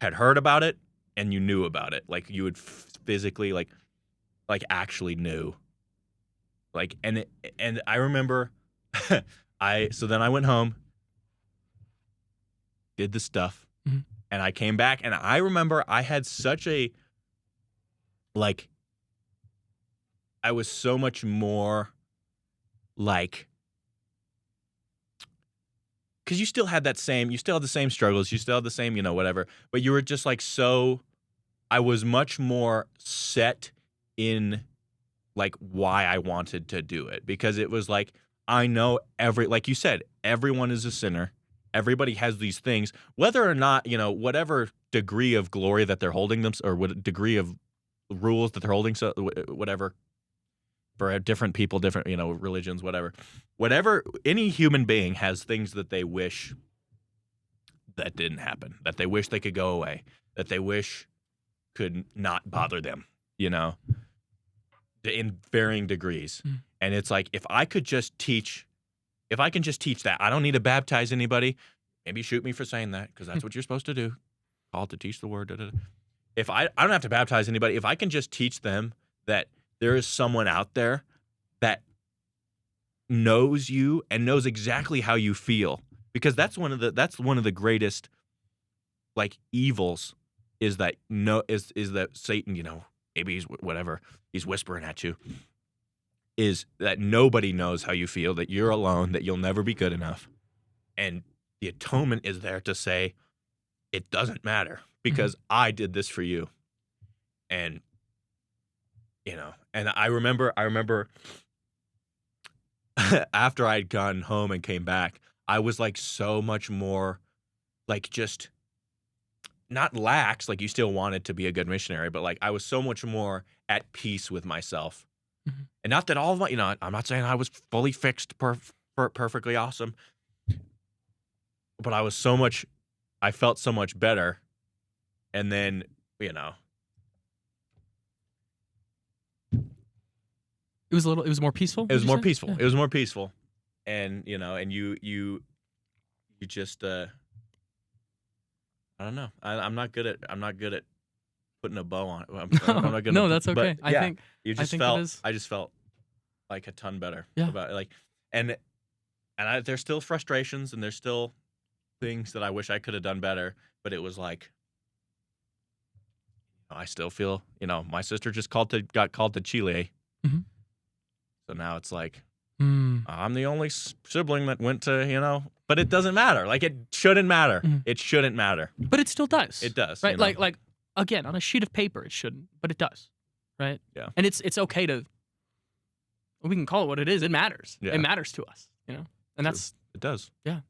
Speaker 2: had heard about it and you knew about it. Like you would physically like actually knew. Like, and I remember so then I went home, did the stuff, and I came back, and I remember I had such a, like, I was so much more, like, because you still had the same struggles, you still had the same, whatever, but you were just, like, I was much more set in, like, why I wanted to do it, because it was, like, I know like you said, everyone is a sinner. Everybody has these things, whether or not, whatever degree of glory that they're holding them, or what degree of rules that they're holding, so whatever, for different people, different, religions, whatever, any human being has things that they wish that didn't happen, that they wish they could go away, that they wish could not bother them, in varying degrees. And it's like, if I can just teach that, I don't need to baptize anybody. Maybe shoot me for saying that, because that's what you're supposed to do. Called to teach the word. If I don't have to baptize anybody, if I can just teach them that there is someone out there that knows you and knows exactly how you feel, because that's one of the greatest, like, evils, is that that Satan, maybe he's whispering at you, is that nobody knows how you feel, that you're alone, that you'll never be good enough. And the atonement is there to say, it doesn't matter, because I did this for you. And, and I remember after I'd gone home and came back, I was like so much more, like, just not lax, like you still wanted to be a good missionary, but like I was so much more at peace with myself. And not that all of my, I'm not saying I was fully fixed, perfectly awesome, but I felt so much better. And then,
Speaker 1: it was more peaceful.
Speaker 2: It was more peaceful. Yeah. It was more peaceful. And, and you just, I don't know. I'm not good at putting a bow on it. I'm not good.
Speaker 1: No, that's okay.
Speaker 2: I think I just felt like a ton better about it. Like, and there's still frustrations and there's still things that I wish I could have done better, but it was like, I still feel, my sister just got called to Chile. So now it's like, I'm the only sibling that went to, but it doesn't matter. Like, it shouldn't matter. It shouldn't matter.
Speaker 1: But it still does.
Speaker 2: It does.
Speaker 1: Right? Like, again, on a sheet of paper, it shouldn't, but it does. Right?
Speaker 2: Yeah.
Speaker 1: And it's okay to, we can call it what it is. It matters.
Speaker 2: Yeah.
Speaker 1: It matters to us, And that's,
Speaker 2: it does.
Speaker 1: Yeah.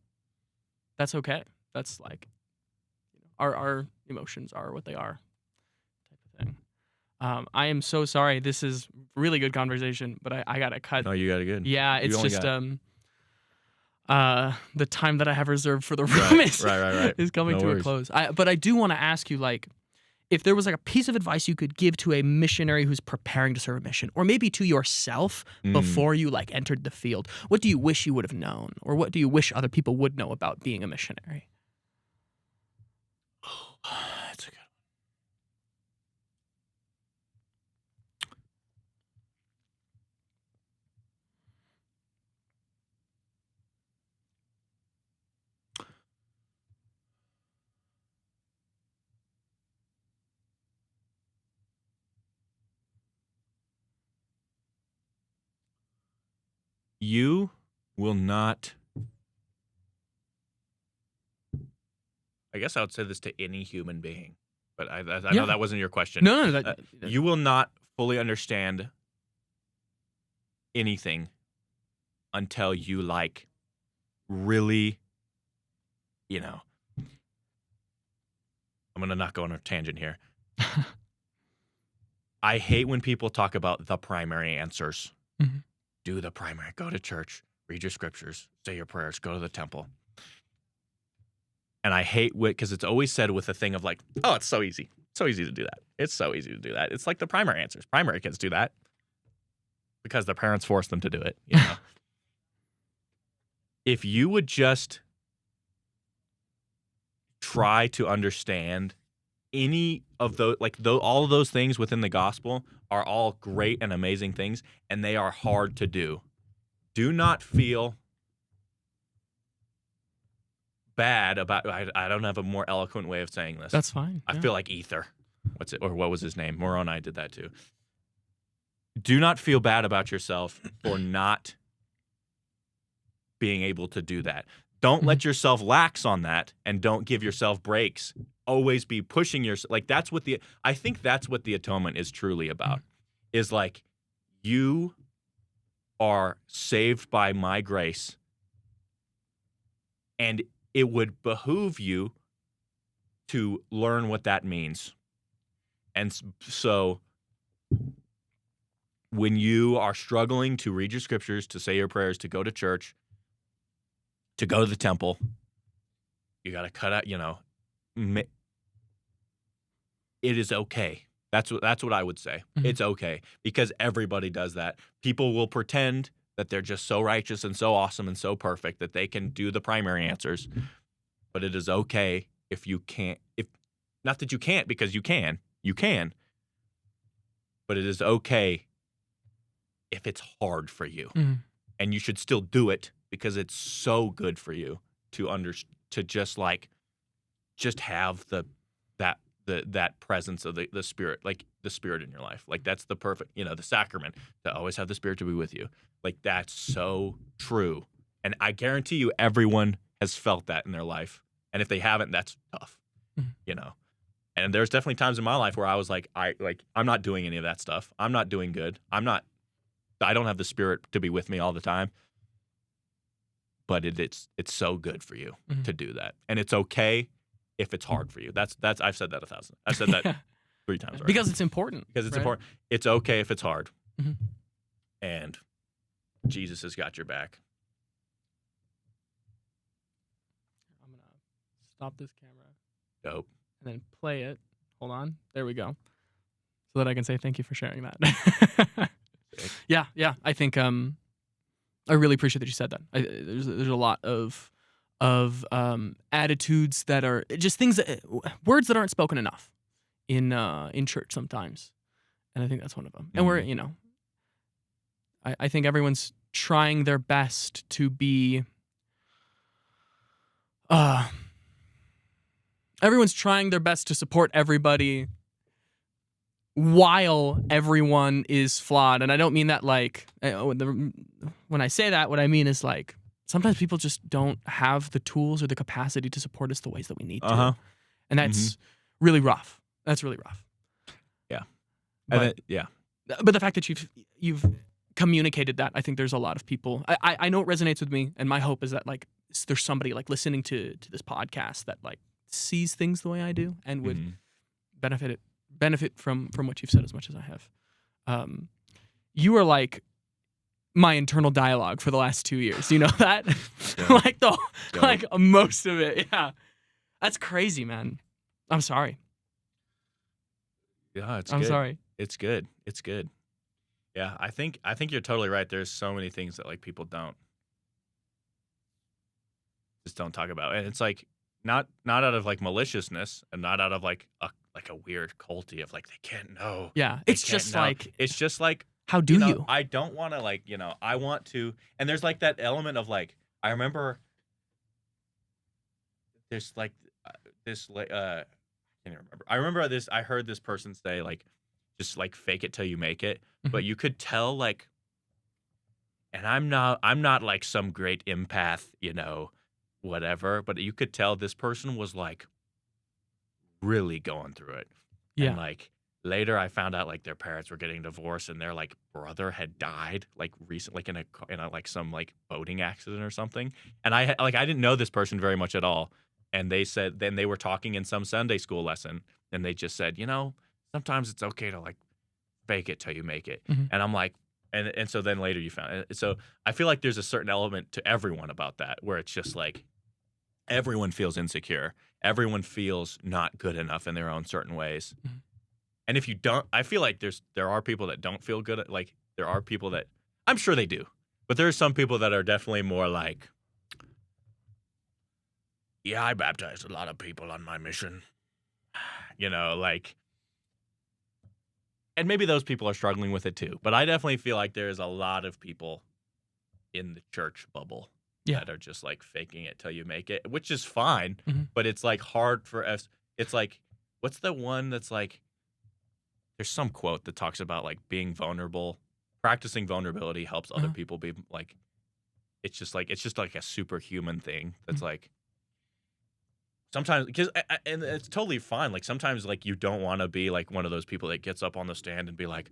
Speaker 1: That's okay. That's like, our emotions are what they are, type of thing. I am so sorry. This is really good conversation, but I gotta cut.
Speaker 2: No, you got it good.
Speaker 1: Yeah, it's just the time that I have reserved for the room is coming to a close. But I do want to ask you, like, if there was like a piece of advice you could give to a missionary who's preparing to serve a mission, or maybe to yourself before you like entered the field, what do you wish you would have known, or what do you wish other people would know about being a missionary?
Speaker 2: It's a good. You will not. I guess I would say this to any human being, but I know
Speaker 1: Yeah.
Speaker 2: that wasn't your question.
Speaker 1: No,
Speaker 2: You will not fully understand anything until you like really, you know. I'm gonna not go on a tangent here. I hate when people talk about the primary answers.
Speaker 1: Mhm.
Speaker 2: Do the primary. Go to church. Read your scriptures. Say your prayers. Go to the temple. And I hate because it's always said with a thing of like, oh, it's so easy. It's so easy to do that. It's so easy to do that. It's like the primary answers. Primary kids do that because their parents force them to do it. You know? If you would just try to understand any of those, like all of those things within the gospel are all great and amazing things, and they are hard to do. Do not feel bad about. I don't have a more eloquent way of saying this.
Speaker 1: That's fine.
Speaker 2: I
Speaker 1: Yeah.
Speaker 2: feel like Ether. What's it? Or what was his name? Moroni did that too. Do not feel bad about yourself for not being able to do that. Don't let yourself lax on that, and don't give yourself breaks. Always be pushing yourself. Like I think that's what the atonement is truly about. Is like, you are saved by my grace, and it would behoove you to learn what that means. And so when you are struggling to read your scriptures, to say your prayers, to go to church, to go to the temple, you got to cut out, it is okay. That's what I would say. It's okay, because everybody does that. People will pretend that they're just so righteous and so awesome and so perfect that they can do the primary answers. But it is okay if you can't, not that you can't, because you can, but it is okay if it's hard for you. And you should still do it because it's so good for you to just have that presence of the Spirit, like the Spirit in your life. Like, that's the perfect, the sacrament, to always have the Spirit to be with you. Like, that's so true. And I guarantee you everyone has felt that in their life. And if they haven't, that's tough, And there's definitely times in my life where I was like, I'm not doing any of that stuff. I'm not doing good. I don't have the Spirit to be with me all the time. But it's so good for you to do that. And it's okay if it's hard for you. That's I've said that 1,000. I've said that 3 times already.
Speaker 1: Because it's important.
Speaker 2: Because it's important. It's okay if it's hard. And Jesus has got your back.
Speaker 1: I'm going to stop this camera.
Speaker 2: Dope.
Speaker 1: And then play it. Hold on. There we go. So that I can say thank you for sharing that. Yeah. I think I really appreciate that you said that. There's a lot of attitudes that are just things words that aren't spoken enough in church sometimes, and I think that's one of them. And we're I think everyone's trying their best to be everyone's trying their best to support everybody while everyone is flawed. And I don't mean that like, when I say that, what I mean is like, sometimes people just don't have the tools or the capacity to support us the ways that we need to. And that's really rough. That's really rough.
Speaker 2: Yeah.
Speaker 1: But,
Speaker 2: yeah.
Speaker 1: But the fact that you've communicated that, I think there's a lot of people. I know it resonates with me, and my hope is that like there's somebody like listening to this podcast that like sees things the way I do and would benefit from what you've said as much as I have. You are like my internal dialogue for the last 2 years. You know that?
Speaker 2: Yeah.
Speaker 1: like most of it. Yeah. That's crazy, man. I'm sorry.
Speaker 2: Yeah,
Speaker 1: I'm
Speaker 2: good.
Speaker 1: sorry.
Speaker 2: It's good. It's good. Yeah, I think you're totally right. There's so many things that like people just don't talk about. And it's like not out of like maliciousness and not out of like a weird culty of like they can't know.
Speaker 1: Yeah.
Speaker 2: They
Speaker 1: It's
Speaker 2: can't
Speaker 1: just
Speaker 2: know.
Speaker 1: like,
Speaker 2: It's just like,
Speaker 1: how do you?
Speaker 2: I don't want to like, I want to, and there's like that element of like, I remember there's like this like I can't even remember. I remember this. I heard this person say like, just like fake it till you make it. But you could tell like, and I'm not like some great empath, whatever. But you could tell this person was like really going through it.
Speaker 1: Yeah.
Speaker 2: And like later, I found out like their parents were getting divorced, and their like brother had died like recently, like in a like some like boating accident or something. And I didn't know this person very much at all. And they said then they were talking in some Sunday school lesson, and they just said, sometimes it's okay to like fake it till you make it.
Speaker 1: Mhm.
Speaker 2: And I'm like, and so then later you found it. So I feel like there's a certain element to everyone about that where it's just like everyone feels insecure. Everyone feels not good enough in their own certain ways.
Speaker 1: Mhm.
Speaker 2: And if you don't, I feel like there are people that don't feel good. Like there are people that I'm sure they do, but there are some people that are definitely more like, yeah, I baptized a lot of people on my mission, like, and maybe those people are struggling with it too. But I definitely feel like there's a lot of people in the church bubble that are just like faking it till you make it, which is fine.
Speaker 1: Mhm.
Speaker 2: But it's like hard for us. It's like, what's the one that's like, there's some quote that talks about like being vulnerable, practicing vulnerability helps other people be like, it's just like a superhuman thing that's like, sometimes, because and it's totally fine. Like sometimes, like you don't want to be like one of those people that gets up on the stand and be like,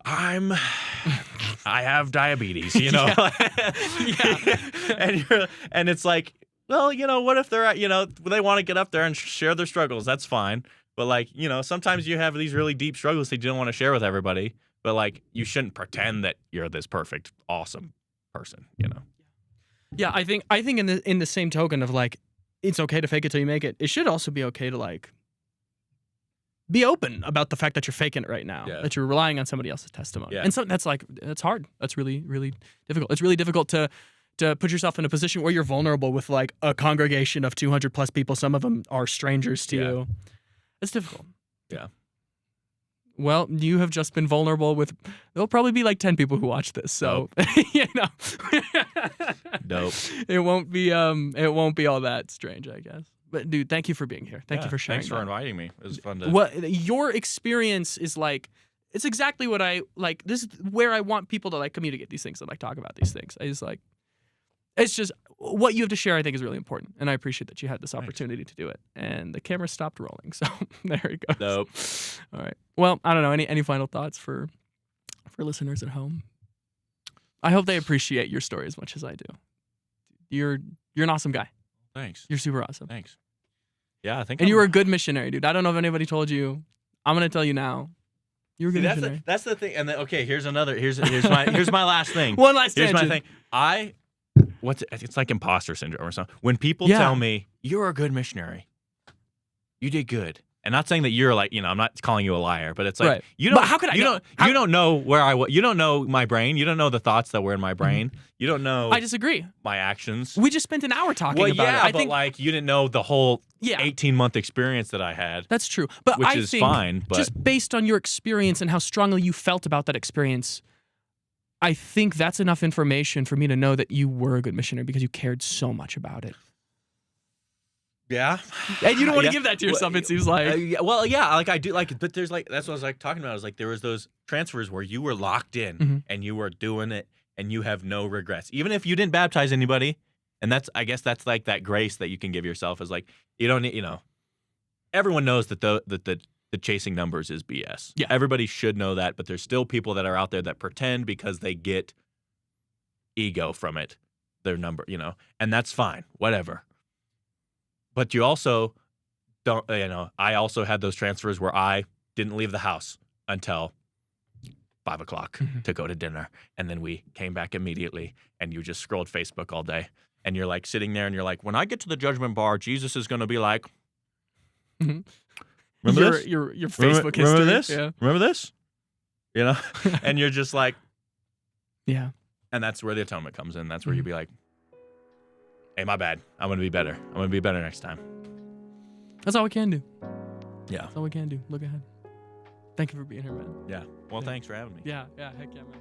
Speaker 2: I have diabetes,
Speaker 1: Yeah.
Speaker 2: and it's like, well, what if they're they want to get up there and share their struggles? That's fine. But like, sometimes you have these really deep struggles that you don't want to share with everybody. But like, you shouldn't pretend that you're this perfect, awesome person.
Speaker 1: Yeah, I think in the same token of like, it's okay to fake it till you make it. It should also be okay to like be open about the fact that you're faking it right now, that you're relying on somebody else's testimony.
Speaker 2: Yeah.
Speaker 1: And so that's hard. That's really, really difficult. It's really difficult to put yourself in a position where you're vulnerable with like a congregation of 200 plus people. Some of them are strangers to you. It's difficult.
Speaker 2: Yeah.
Speaker 1: Well, you have just been vulnerable with, there'll probably be like 10 people who watch this. So,
Speaker 2: Dope.
Speaker 1: It won't be all that strange, I guess. But dude, thank you for being here. Thank you for sharing.
Speaker 2: Thanks for inviting me. It was fun to.
Speaker 1: What your experience is like, it's exactly what I like. This is where I want people to like communicate these things and like talk about these things. I just like, it's just what you have to share, I think, is really important. And I appreciate that you had this opportunity to do it. And the camera stopped rolling. So there it goes.
Speaker 2: Nope.
Speaker 1: All right. Well, I don't know. Any final thoughts for listeners at home? I hope they appreciate your story as much as I do. You're an awesome guy.
Speaker 2: Thanks.
Speaker 1: You're super awesome.
Speaker 2: Thanks. Yeah, I think.
Speaker 1: And you were a good missionary, dude. I don't know if anybody told you. I'm gonna tell you now. You were a good missionary.
Speaker 2: That's the thing. And then, okay, here's my last thing.
Speaker 1: One last
Speaker 2: Here's
Speaker 1: tangent.
Speaker 2: my thing. It's like imposter syndrome or something. When people tell me you're a good missionary, you did good. And not saying that you're like, I'm not calling you a liar, but it's like you don't.
Speaker 1: But how could I?
Speaker 2: You don't know where I was. You don't know my brain. You don't know the thoughts that were in my brain. You don't know.
Speaker 1: I disagree.
Speaker 2: My actions.
Speaker 1: We just spent an hour talking about it.
Speaker 2: Yeah, I think like you didn't know the whole 18-month experience that I had.
Speaker 1: That's true. But
Speaker 2: which
Speaker 1: I
Speaker 2: is
Speaker 1: think
Speaker 2: fine. But
Speaker 1: just based on your experience and how strongly you felt about that experience, I think that's enough information for me to know that you were a good missionary because you cared so much about it.
Speaker 2: Yeah.
Speaker 1: And you don't want to give that to yourself, it seems like.
Speaker 2: Like I do, like, but there's like, that's what I was like talking about. I was like, there was those transfers where you were locked in and you were doing it and you have no regrets. Even if you didn't baptize anybody. And I guess that's like that grace that you can give yourself is like, you don't need, everyone knows that the chasing numbers is BS.
Speaker 1: Yeah.
Speaker 2: Everybody should know that, but there's still people that are out there that pretend because they get ego from it, their number, and that's fine, whatever. But you also don't, I also had those transfers where I didn't leave the house until 5 o'clock to go to dinner. And then we came back immediately and you just scrolled Facebook all day. And you're like sitting there and you're like, when I get to the judgment bar, Jesus is going to be like, remember this?
Speaker 1: Your Facebook history.
Speaker 2: Remember this?
Speaker 1: Yeah.
Speaker 2: Remember this? And you're just like,
Speaker 1: yeah.
Speaker 2: And that's where the atonement comes in. That's where you'd be like, Hey, my bad. I'm gonna be better. I'm gonna be better next time.
Speaker 1: That's all we can do.
Speaker 2: Yeah.
Speaker 1: That's all we can do. Look ahead. Thank you for being here, man.
Speaker 2: Yeah. Well,
Speaker 1: Yeah.
Speaker 2: thanks for having me.
Speaker 1: Yeah. Heck yeah, man.